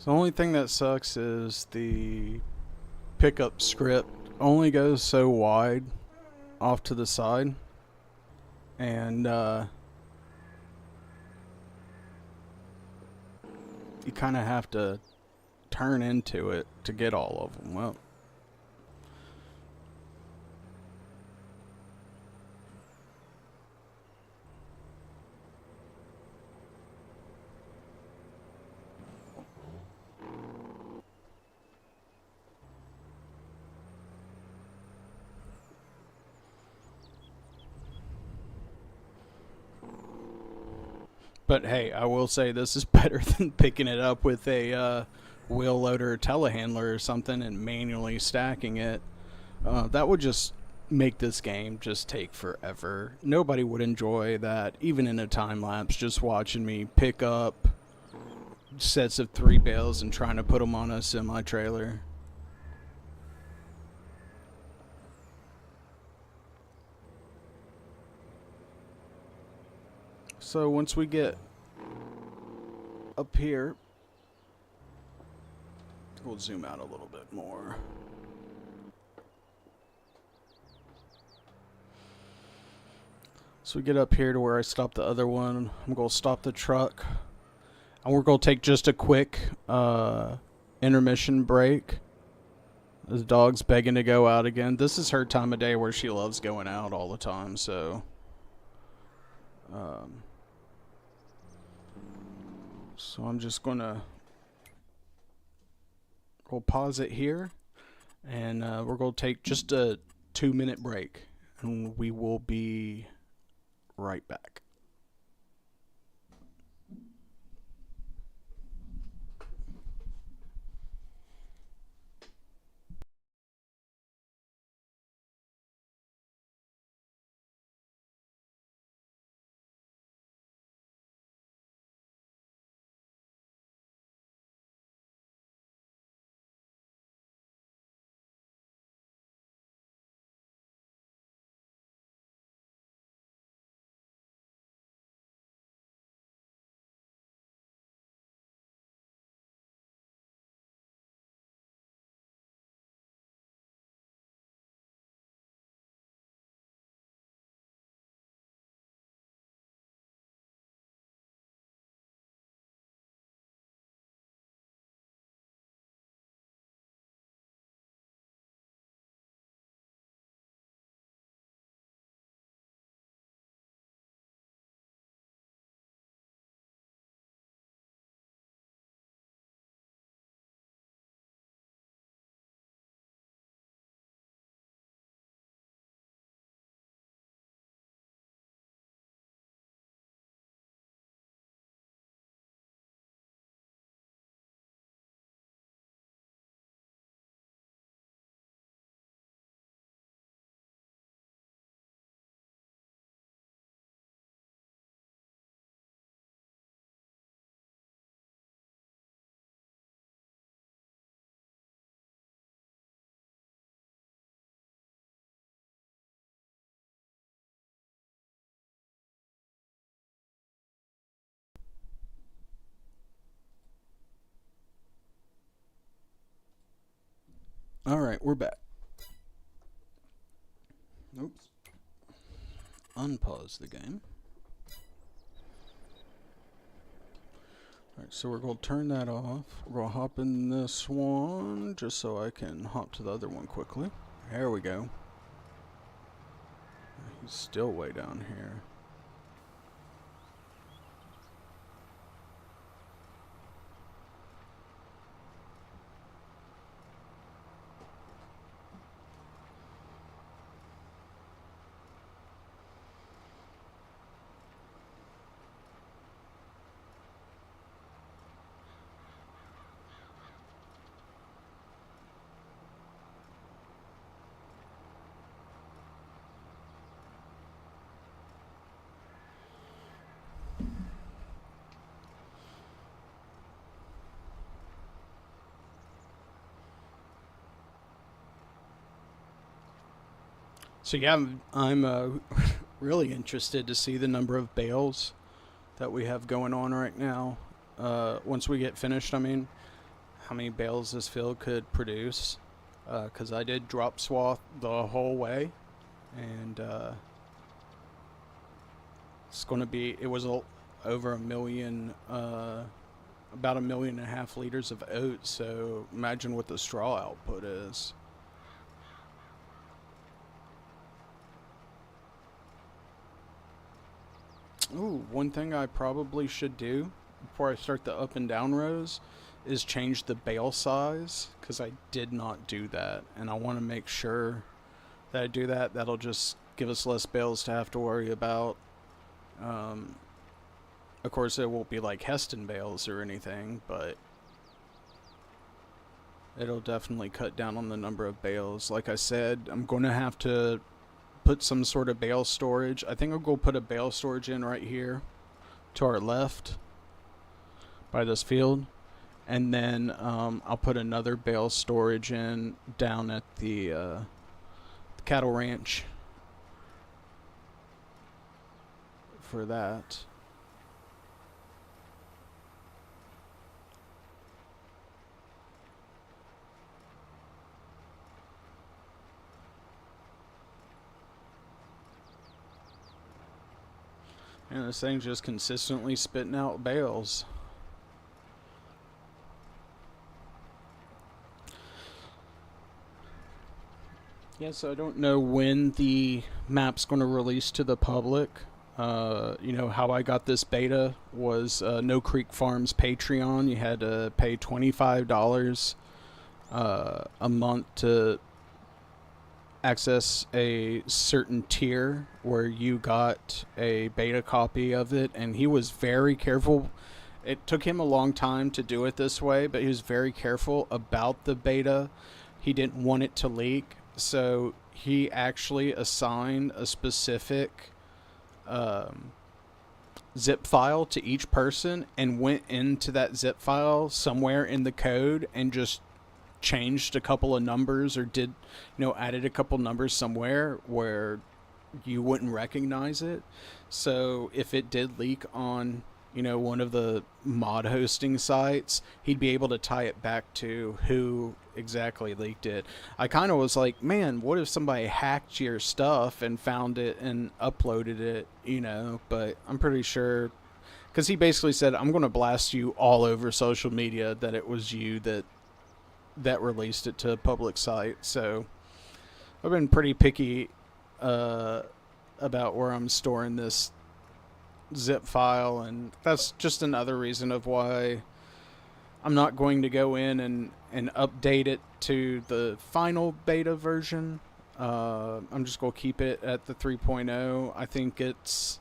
The only thing that sucks is the pickup script only goes so wide off to the side, and you kind of have to turn into it to get all of them. Well, but hey, I will say this is better than picking it up with a wheel loader telehandler or something and manually stacking it. That would just make this game just take forever. Nobody would enjoy that, even in a time lapse, just watching me pick up sets of 3 bales and trying to put them on a semi-trailer. So once we get up here, We'll zoom out a little bit more. So we get up here to where I stopped the other one. I'm going to stop the truck. And we're going to take just a quick intermission break. The dog's begging to go out again. This is her time of day where she loves going out all the time. So, I'm just going to we'll pause it here. And we're going to take just a 2-minute break. And we will be right back. All right, we're back. Oops. Unpause the game. All right, so we're going to turn that off. We're going to hop in this one just so I can hop to the other one quickly. There we go. He's still way down here. So yeah, I'm really interested to see the number of bales that we have going on right now. Once we get finished, I mean, how many bales this field could produce. Because I did drop swath the whole way. And it's going to be, it was over a million, about 1.5 million liters of oats. So imagine what the straw output is. Ooh, one thing I probably should do before I start the up and down rows is change the bale size, because I did not do that, and I want to make sure that I do that. That'll just give us less bales to have to worry about. Of course, it won't be like Heston bales or anything, but it'll definitely cut down on the number of bales. Like I said, I'm going to have to put some sort of bale storage. I think I'll go put a bale storage in right here to our left by this field, and then I'll put another bale storage in down at the cattle ranch for that. And this thing's just consistently spitting out bales. Yeah, so I don't know when the map's going to release to the public. You know, how I got this beta was No Creek Farms Patreon. You had to pay $25 a month to access a certain tier where you got a beta copy of it, and he was very careful. It took him a long time to do it this way, but he was very careful about the beta. He didn't want it to leak, so he actually assigned a specific zip file to each person and went into that zip file somewhere in the code and just changed a couple of numbers, or did, added a couple numbers somewhere where you wouldn't recognize it. So if it did leak on, one of the mod hosting sites, he'd be able to tie it back to who exactly leaked it. I kind of was like, man, what if somebody hacked your stuff and found it and uploaded it, but I'm pretty sure, because he basically said, I'm going to blast you all over social media that it was you that released it to a public site. So I've been pretty picky about where I'm storing this zip file, and that's just another reason of why I'm not going to go in and update it to the final beta version. I'm just going to keep it at the 3.0. I think it's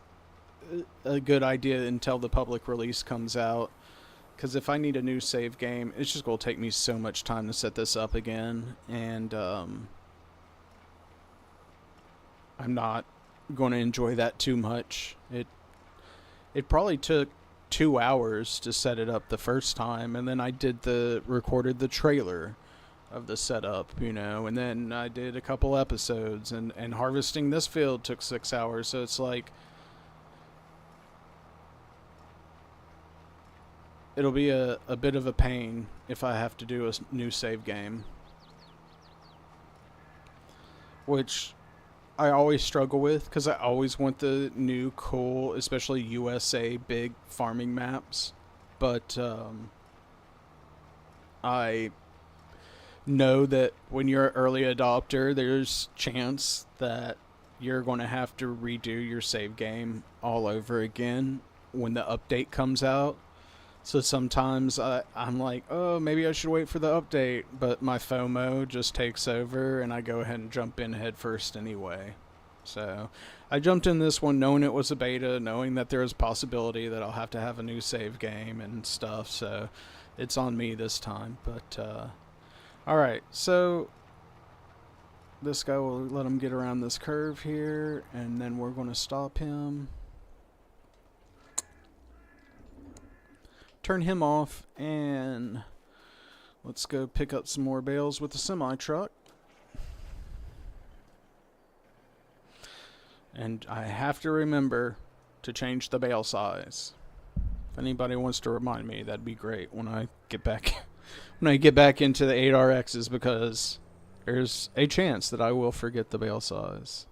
a good idea until the public release comes out, because if I need a new save game, it's just going to take me so much time to set this up again, and I'm not going to enjoy that too much. It probably took 2 hours to set it up the first time, and then I recorded the trailer of the setup, and then I did a couple episodes, and harvesting this field took 6 hours, so it's like, it'll be a bit of a pain if I have to do a new save game, which I always struggle with, because I always want the new cool, especially USA big farming maps, but I know that when you're an early adopter, there's chance that you're going to have to redo your save game all over again when the update comes out. So sometimes I'm like, oh, maybe I should wait for the update, but my FOMO just takes over and I go ahead and jump in head first anyway. So I jumped in this one knowing it was a beta, knowing that there was a possibility that I'll have to have a new save game and stuff, so it's on me this time. But alright, so this guy, will let him get around this curve here, and then we're going to stop him. Turn him off, and let's go pick up some more bales with the semi-truck. And I have to remember to change the bale size. If anybody wants to remind me, that'd be great when I get back into the 8RXs, because there's a chance that I will forget the bale size.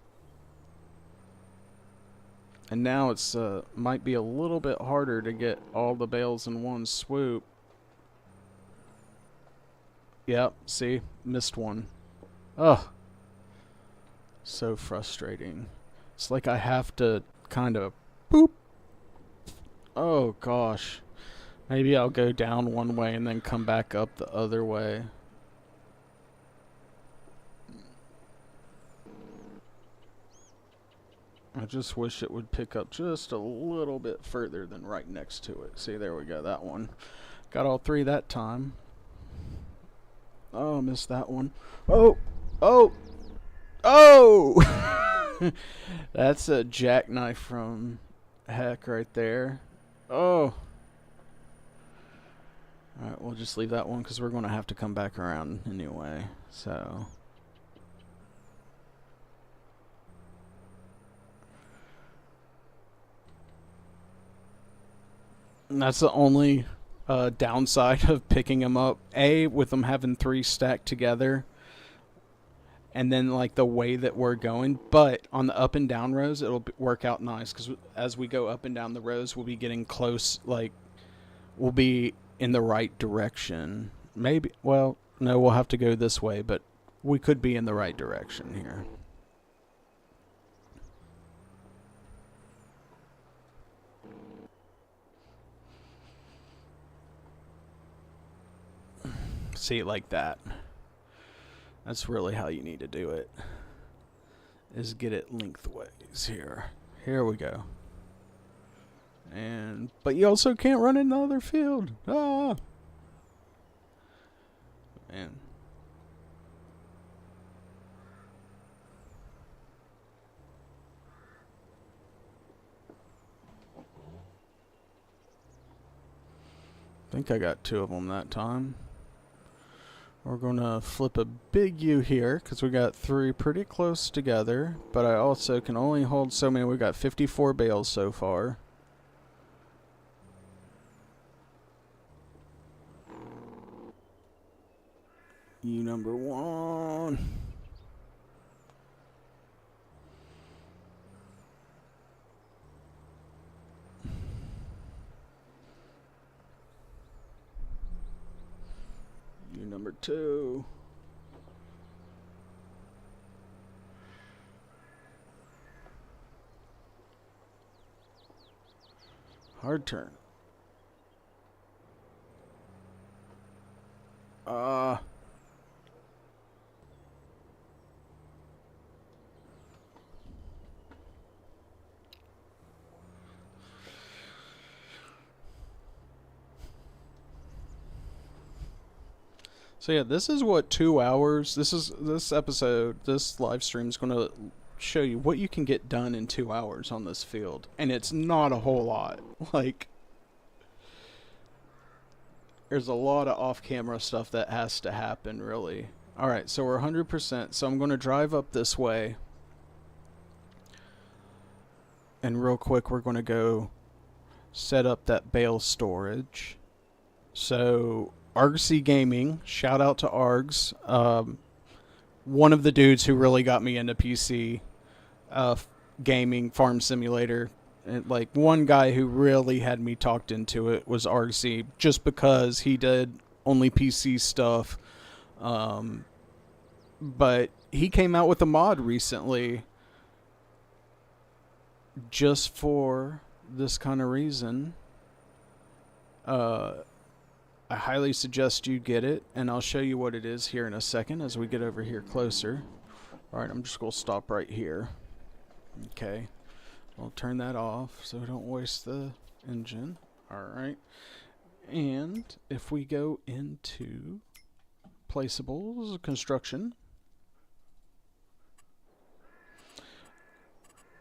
And now it's might be a little bit harder to get all the bales in one swoop. Yep, see? Missed one. Ugh. So frustrating. It's like I have to kind of boop. Oh gosh. Maybe I'll go down one way and then come back up the other way. I just wish it would pick up just a little bit further than right next to it. See, there we go, that one. Got all three that time. Oh, missed that one. Oh! Oh! Oh! That's a jackknife from heck right there. Oh! Alright, we'll just leave that one because we're going to have to come back around anyway. So... and that's the only downside of picking them up. A, with them having three stacked together. and then like the way that we're going. But on the up and down rows, it'll work out nice because as we go up and down the rows, we'll be getting close. Like we'll be in the right direction. Maybe. Well, no, we'll have to go this way, but we could be in the right direction here. See it like that. That's really how you need to do it. Is get it lengthways here. Here we go. And but you also can't run in the other field. Ah. Man. I think I got 2 of them that time. We're going to flip a big U here because we got 3 pretty close together. But I also can only hold so many. We got 54 bales so far. U number 1. Number 2. Hard turn. So yeah, this is what 2 hours. This episode, this live stream is going to show you what you can get done in 2 hours on this field, and it's not a whole lot. Like, there's a lot of off-camera stuff that has to happen, really. All right, so we're 100%. So I'm going to drive up this way, and real quick, we're going to go set up that bale storage. So Argsy Gaming, shout out to Args, one of the dudes who really got me into PC gaming, farm simulator. And like one guy who really had me talked into it was Argsy, just because he did only PC stuff. But he came out with a mod recently just for this kind of reason. I highly suggest you get it, and I'll show you what it is here in a second as we get over here closer. Alright, I'm just going to stop right here. Okay. I'll turn that off so we don't waste the engine. Alright. And if we go into placeables, construction,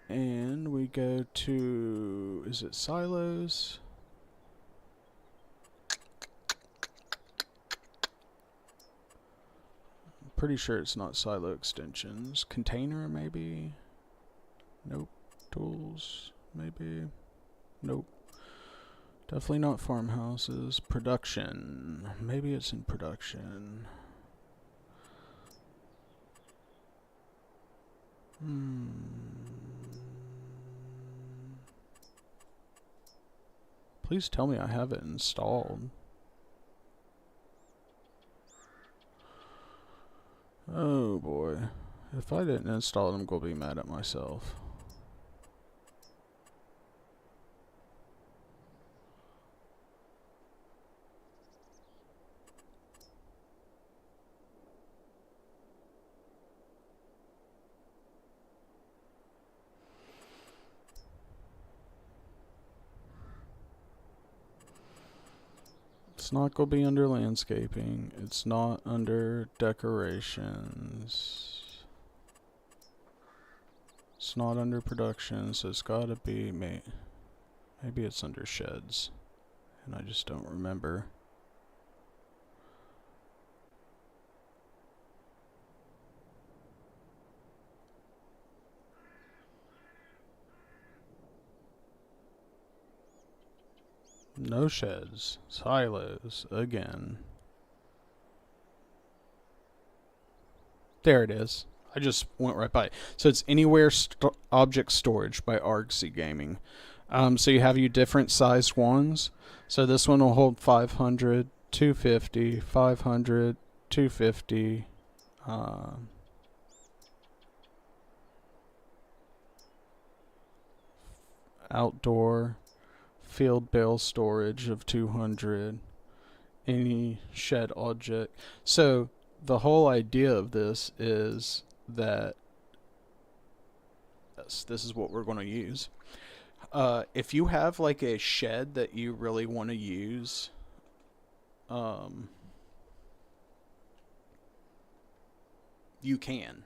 and we go to, is it silos? Pretty sure it's not silo extensions. Container, maybe? Nope. Tools, maybe? Nope. Definitely not farmhouses. Production. Maybe it's in production. Please tell me I have it installed. Oh boy. If I didn't install it, I'm going to be mad at myself. It's not going to be under landscaping. It's not under decorations. It's not under production, so it's got to be maybe it's under sheds, and I just don't remember. No sheds. Silos again. There it is. I just went right by it. So it's Anywhere Object Storage by Argsy Gaming. So you have your different sized ones. So this one will hold 500, 250, 500, 250. Outdoor field bale storage of 200. Any shed object. So the whole idea of this is that this is what we're going to use. If you have like a shed that you really want to use, you can,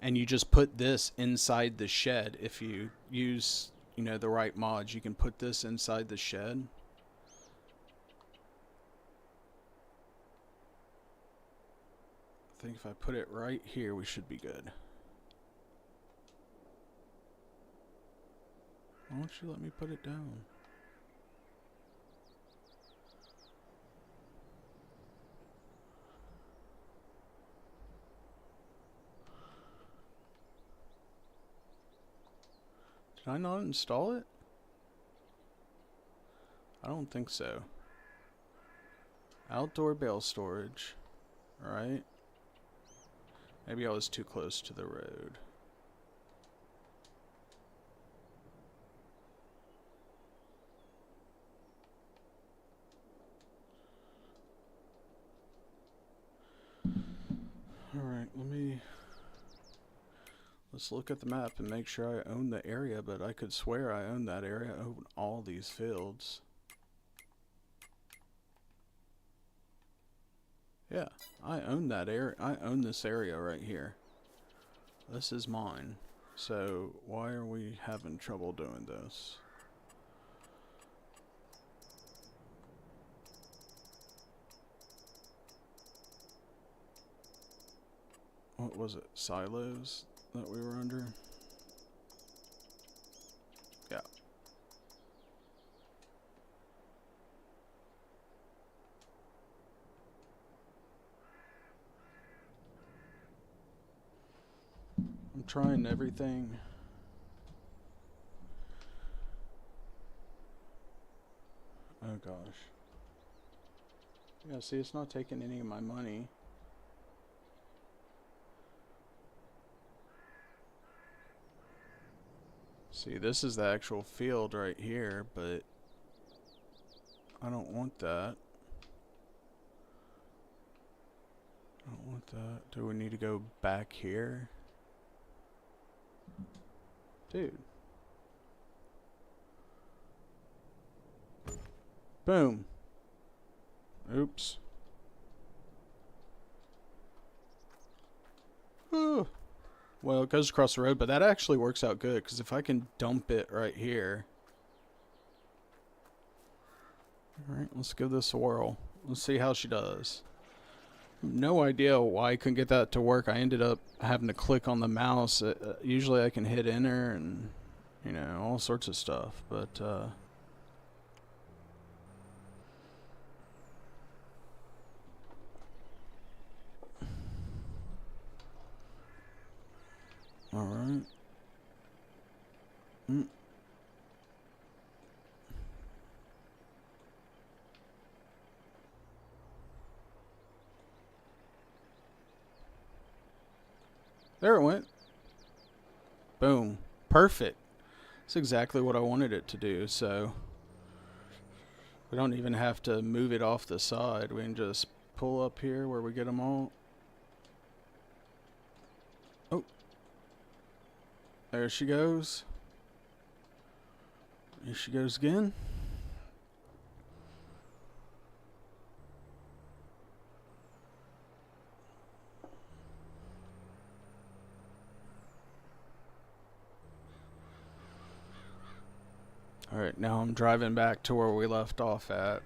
and you just put this inside the shed. If you use, you know, the right mods, you can put this inside the shed. I think if I put it right here, we should be good. Why don't you let me put it down? Did I not install it? I don't think so. Outdoor bale storage. Alright. Maybe I was too close to the road. Alright, let's look at the map and make sure I own the area, but I could swear I own that area. I own all these fields. Yeah, I own that area. I own this area right here. This is mine. So why are we having trouble doing this? What was it? Silos that we were under? Yeah. I'm trying everything. Oh gosh. Yeah, see, it's not taking any of my money. See, this is the actual field right here, but I don't want that. I don't want that. Do we need to go back here? Dude. Boom. Oops. Ooh. Well, it goes across the road, but that actually works out good, because if I can dump it right here. Alright, let's give this a whirl. Let's see how she does. No idea why I couldn't get that to work. I ended up having to click on the mouse. Usually I can hit enter and, you know, all sorts of stuff, but alright. There it went. Boom. Perfect. That's exactly what I wanted it to do, so we don't even have to move it off the side. We can just pull up here where we get them all. Oh. There she goes. Here she goes again. Alright, now I'm driving back to where we left off at.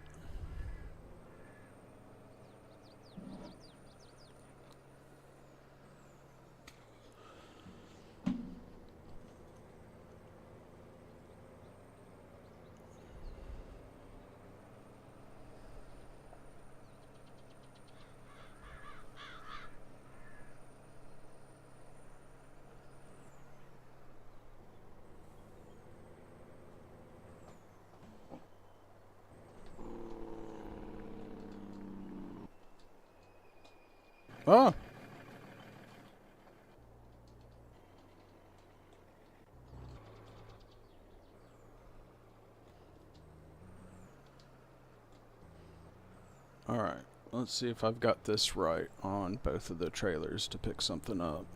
Oh. Alright, let's see if I've got this right on both of the trailers to pick something up.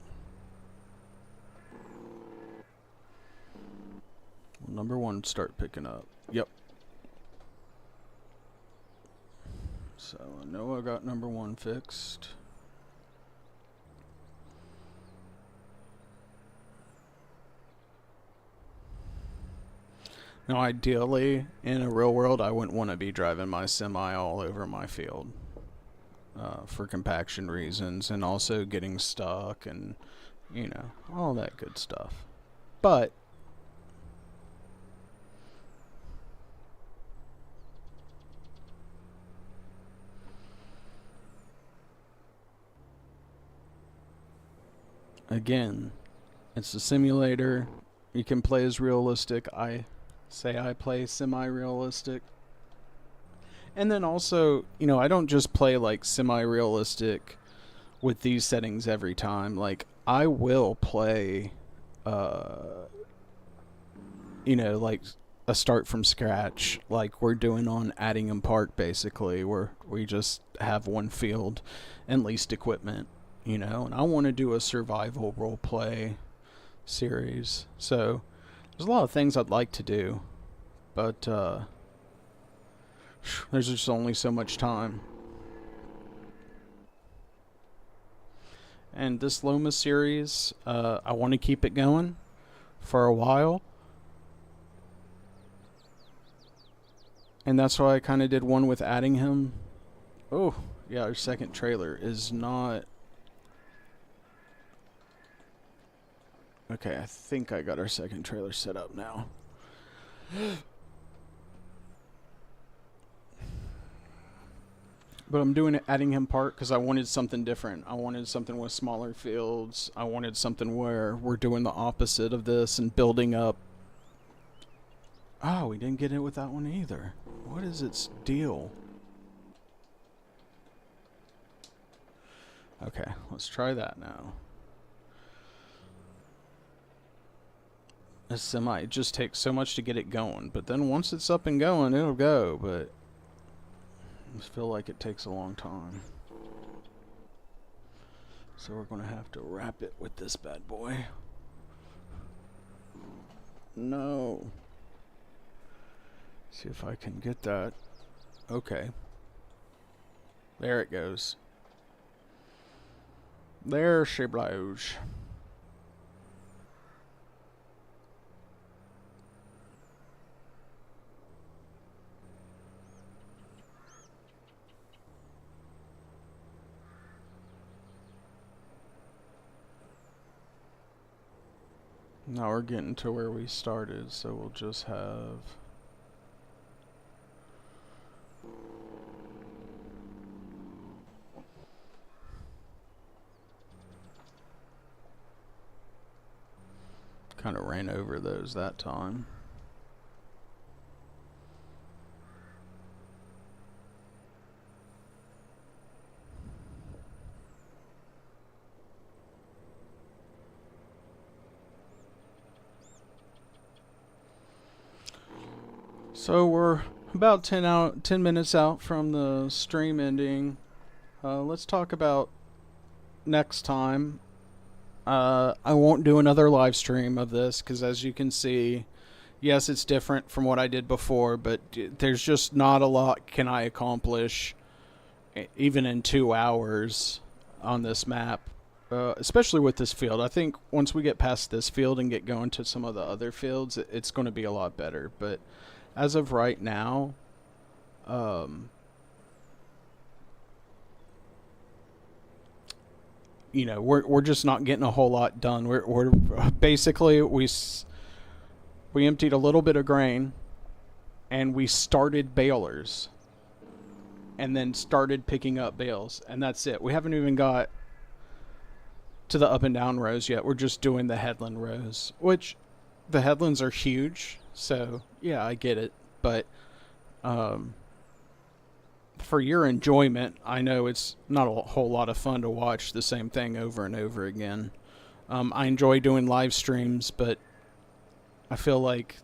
Well, number one, start picking up. Yep. So I know I got number one fixed. Now, ideally, in a real world, I wouldn't want to be driving my semi all over my field for compaction reasons and also getting stuck and, you know, all that good stuff. But again, it's a simulator. You can play as realistic. I play semi-realistic. And then also, you know, I don't just play like semi-realistic with these settings every time. Like, I will play, you know, like a start from scratch, like we're doing on Addingham Park, basically, where we just have one field and leased equipment, you know, and I want to do a survival role play series. So there's a lot of things I'd like to do, but there's just only so much time. And this Loma series, I want to keep it going for a while. And that's why I kind of did one with Addingham. Oh, yeah, our second trailer is not... Okay, I think I got our second trailer set up now. But I'm doing it Addingham Park because I wanted something different. I wanted something with smaller fields. I wanted something where we're doing the opposite of this and building up. Oh, we didn't get it with that one either. What is its deal? Okay, let's try that now. A semi, it just takes so much to get it going, but then once it's up and going, it'll go, but I just feel like it takes a long time. So we're going to have to wrap it with this bad boy. No. See if I can get that. Okay. There it goes. There she blows. Now we're getting to where we started, so we'll just have... Kind of ran over those that time. So we're about 10 minutes out from the stream ending. Let's talk about next time. I won't do another live stream of this because, as you can see, yes, it's different from what I did before, but there's just not a lot can I accomplish even in 2 hours on this map, especially with this field. I think once we get past this field and get going to some of the other fields, it's going to be a lot better. But as of right now, you know, we're just not getting a whole lot done. We're basically we emptied a little bit of grain, and we started balers, and then started picking up bales, and that's it. We haven't even got to the up and down rows yet. We're just doing the headland rows, which the headlands are huge. So yeah, I get it, but for your enjoyment, I know it's not a whole lot of fun to watch the same thing over and over again. I enjoy doing live streams, but I feel like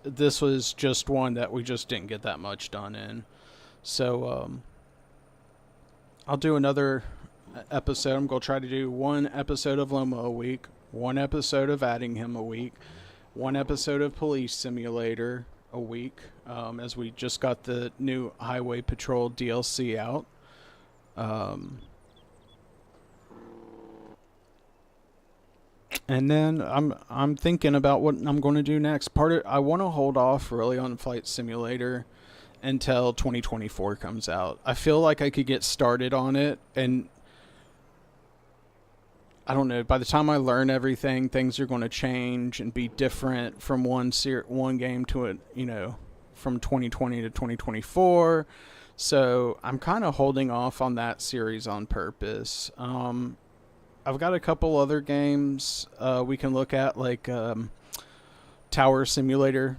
this was just one that we just didn't get that much done in. So I'll do another episode. I'm going to try to do one episode of Loma a week, one episode of Addingham a week, one episode of Police Simulator a week, as we just got the new Highway Patrol DLC out. And then I'm thinking about what I'm going to do next. I want to hold off really on Flight Simulator until 2024 comes out. I feel like I could get started on it, and I don't know, by the time I learn everything, things are going to change and be different from one game to it, from 2020 to 2024. So I'm kind of holding off on that series on purpose. I've got a couple other games we can look at, like Tower Simulator.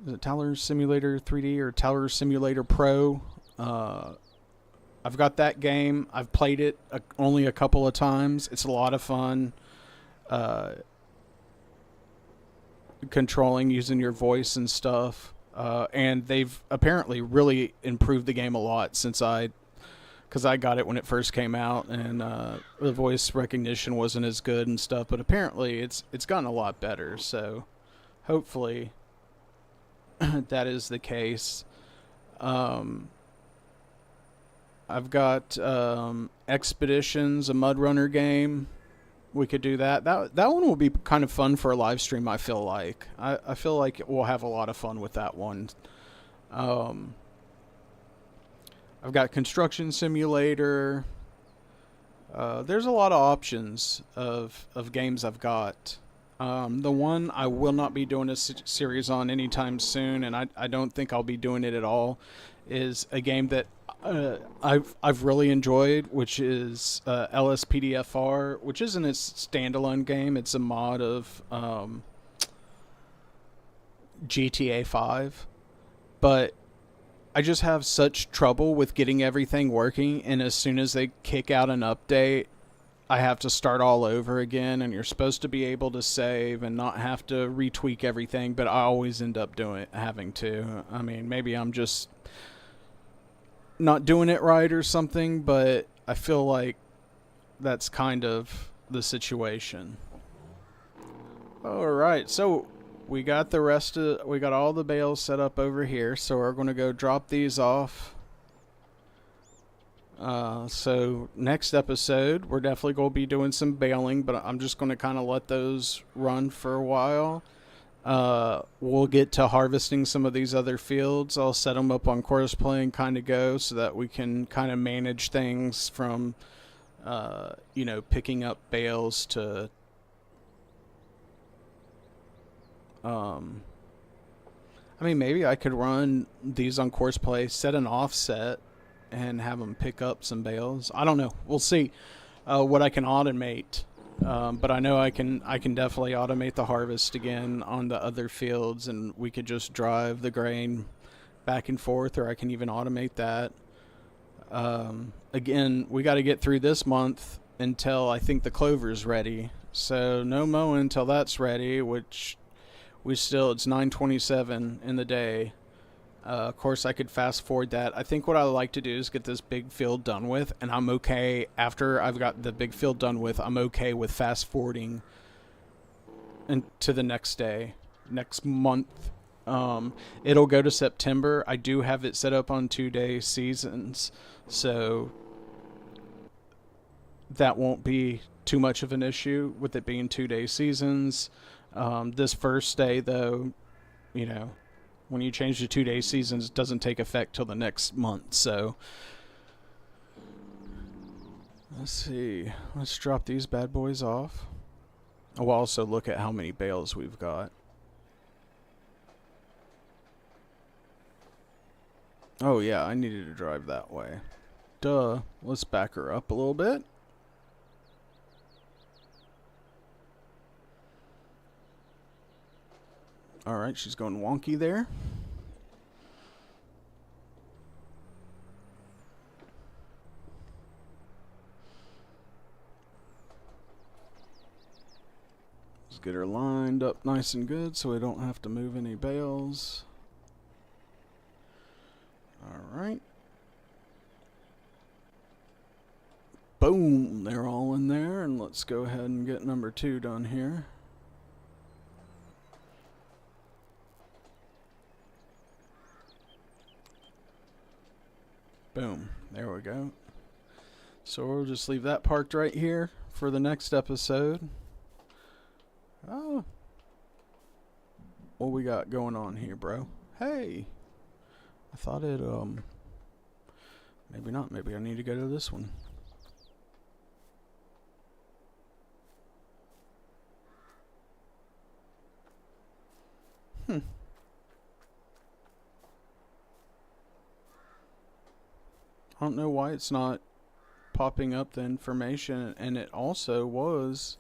Is it Tower Simulator 3D or Tower Simulator Pro? I've got that game. I've played it only a couple of times. It's a lot of fun. Controlling, using your voice and stuff. And they've apparently really improved the game a lot because I got it when it first came out, and the voice recognition wasn't as good and stuff. But apparently, it's gotten a lot better. So, hopefully, that is the case. I've got Expeditions, a Mud Runner game. We could do that. That one will be kind of fun for a live stream, I feel like. I feel like we'll have a lot of fun with that one. I've got Construction Simulator. There's a lot of options of games I've got. The one I will not be doing a series on anytime soon, and I don't think I'll be doing it at all, is a game that I've really enjoyed, which is LSPDFR, which isn't a standalone game. It's a mod of GTA 5, but I just have such trouble with getting everything working, and as soon as they kick out an update, I have to start all over again, and you're supposed to be able to save and not have to retweak everything, but I always end up having to. I mean, maybe I'm just not doing it right or something, but I feel like that's kind of the situation. Alright, so we got all the bales set up over here, so we're going to go drop these off. So next episode, we're definitely going to be doing some baling, but I'm just going to kind of let those run for a while. We'll get to harvesting some of these other fields. I'll set them up on course play and kind of go so that we can kind of manage things from, picking up bales to, maybe I could run these on course play, set an offset, and have them pick up some bales. I don't know. We'll see what I can automate. But I know I can definitely automate the harvest again on the other fields, and we could just drive the grain back and forth, or I can even automate that. Again, we got to get through this month until I think the clover's ready. So no mowing until that's ready, which it's 9:27 in the day. Of course, I could fast forward that. I think what I like to do is get this big field done with, and I'm okay after I've got the big field done with. I'm okay with fast forwarding to the next day, next month. It'll go to September. I do have it set up on 2-day seasons, so that won't be too much of an issue with it being 2-day seasons. This first day, though, when you change to 2-day seasons, it doesn't take effect till the next month. So let's see. Let's drop these bad boys off. We'll also look at how many bales we've got. Oh yeah, I needed to drive that way. Duh. Let's back her up a little bit. Alright, she's going wonky there. Let's get her lined up nice and good so we don't have to move any bales. Alright. Boom! They're all in there, and let's go ahead and get number 2 done here. Boom. There we go. So we'll just leave that parked right here for the next episode. Oh. What we got going on here, bro? Hey. I thought it, maybe not. Maybe I need to go to this one. I don't know why it's not popping up the information, and it also was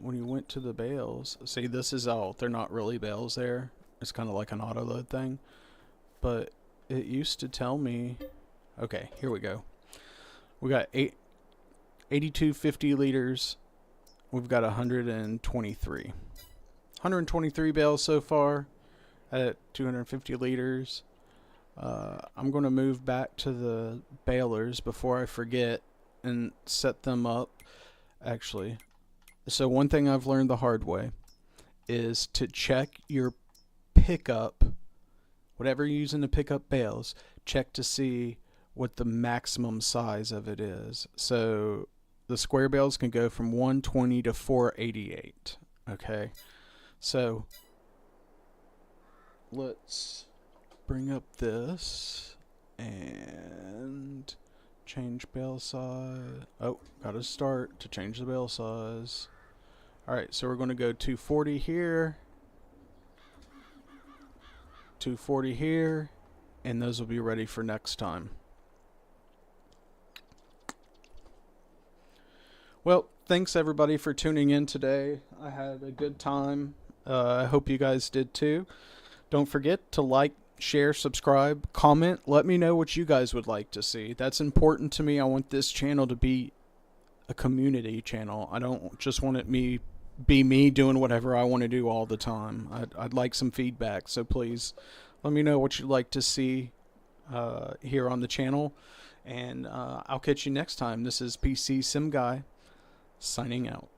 when you went to the bales. See, this is all, they're not really bales there. It's kind of like an auto load thing, but it used to tell me, okay, here we go. We got 82 50 liters. We've got 123 bales so far at 250 liters. I'm going to move back to the balers before I forget and set them up. Actually, so one thing I've learned the hard way is to check your pickup, whatever you're using to pick up bales, check to see what the maximum size of it is. So the square bales can go from 120 to 488. Okay, so let's bring up this and change bale size. Oh, gotta start to change the bale size. Alright, so we're going to go 240 here, 240 here, and those will be ready for next time. Well, thanks everybody for tuning in today. I had a good time. I hope you guys did too. Don't forget to like, share, subscribe, comment. Let me know what you guys would like to see. That's important to me. I want this channel to be a community channel. I don't just want it be me doing whatever I want to do all the time. I'd like some feedback, so please let me know what you'd like to see here on the channel, and I'll catch you next time. This is PC Sim Guy signing out.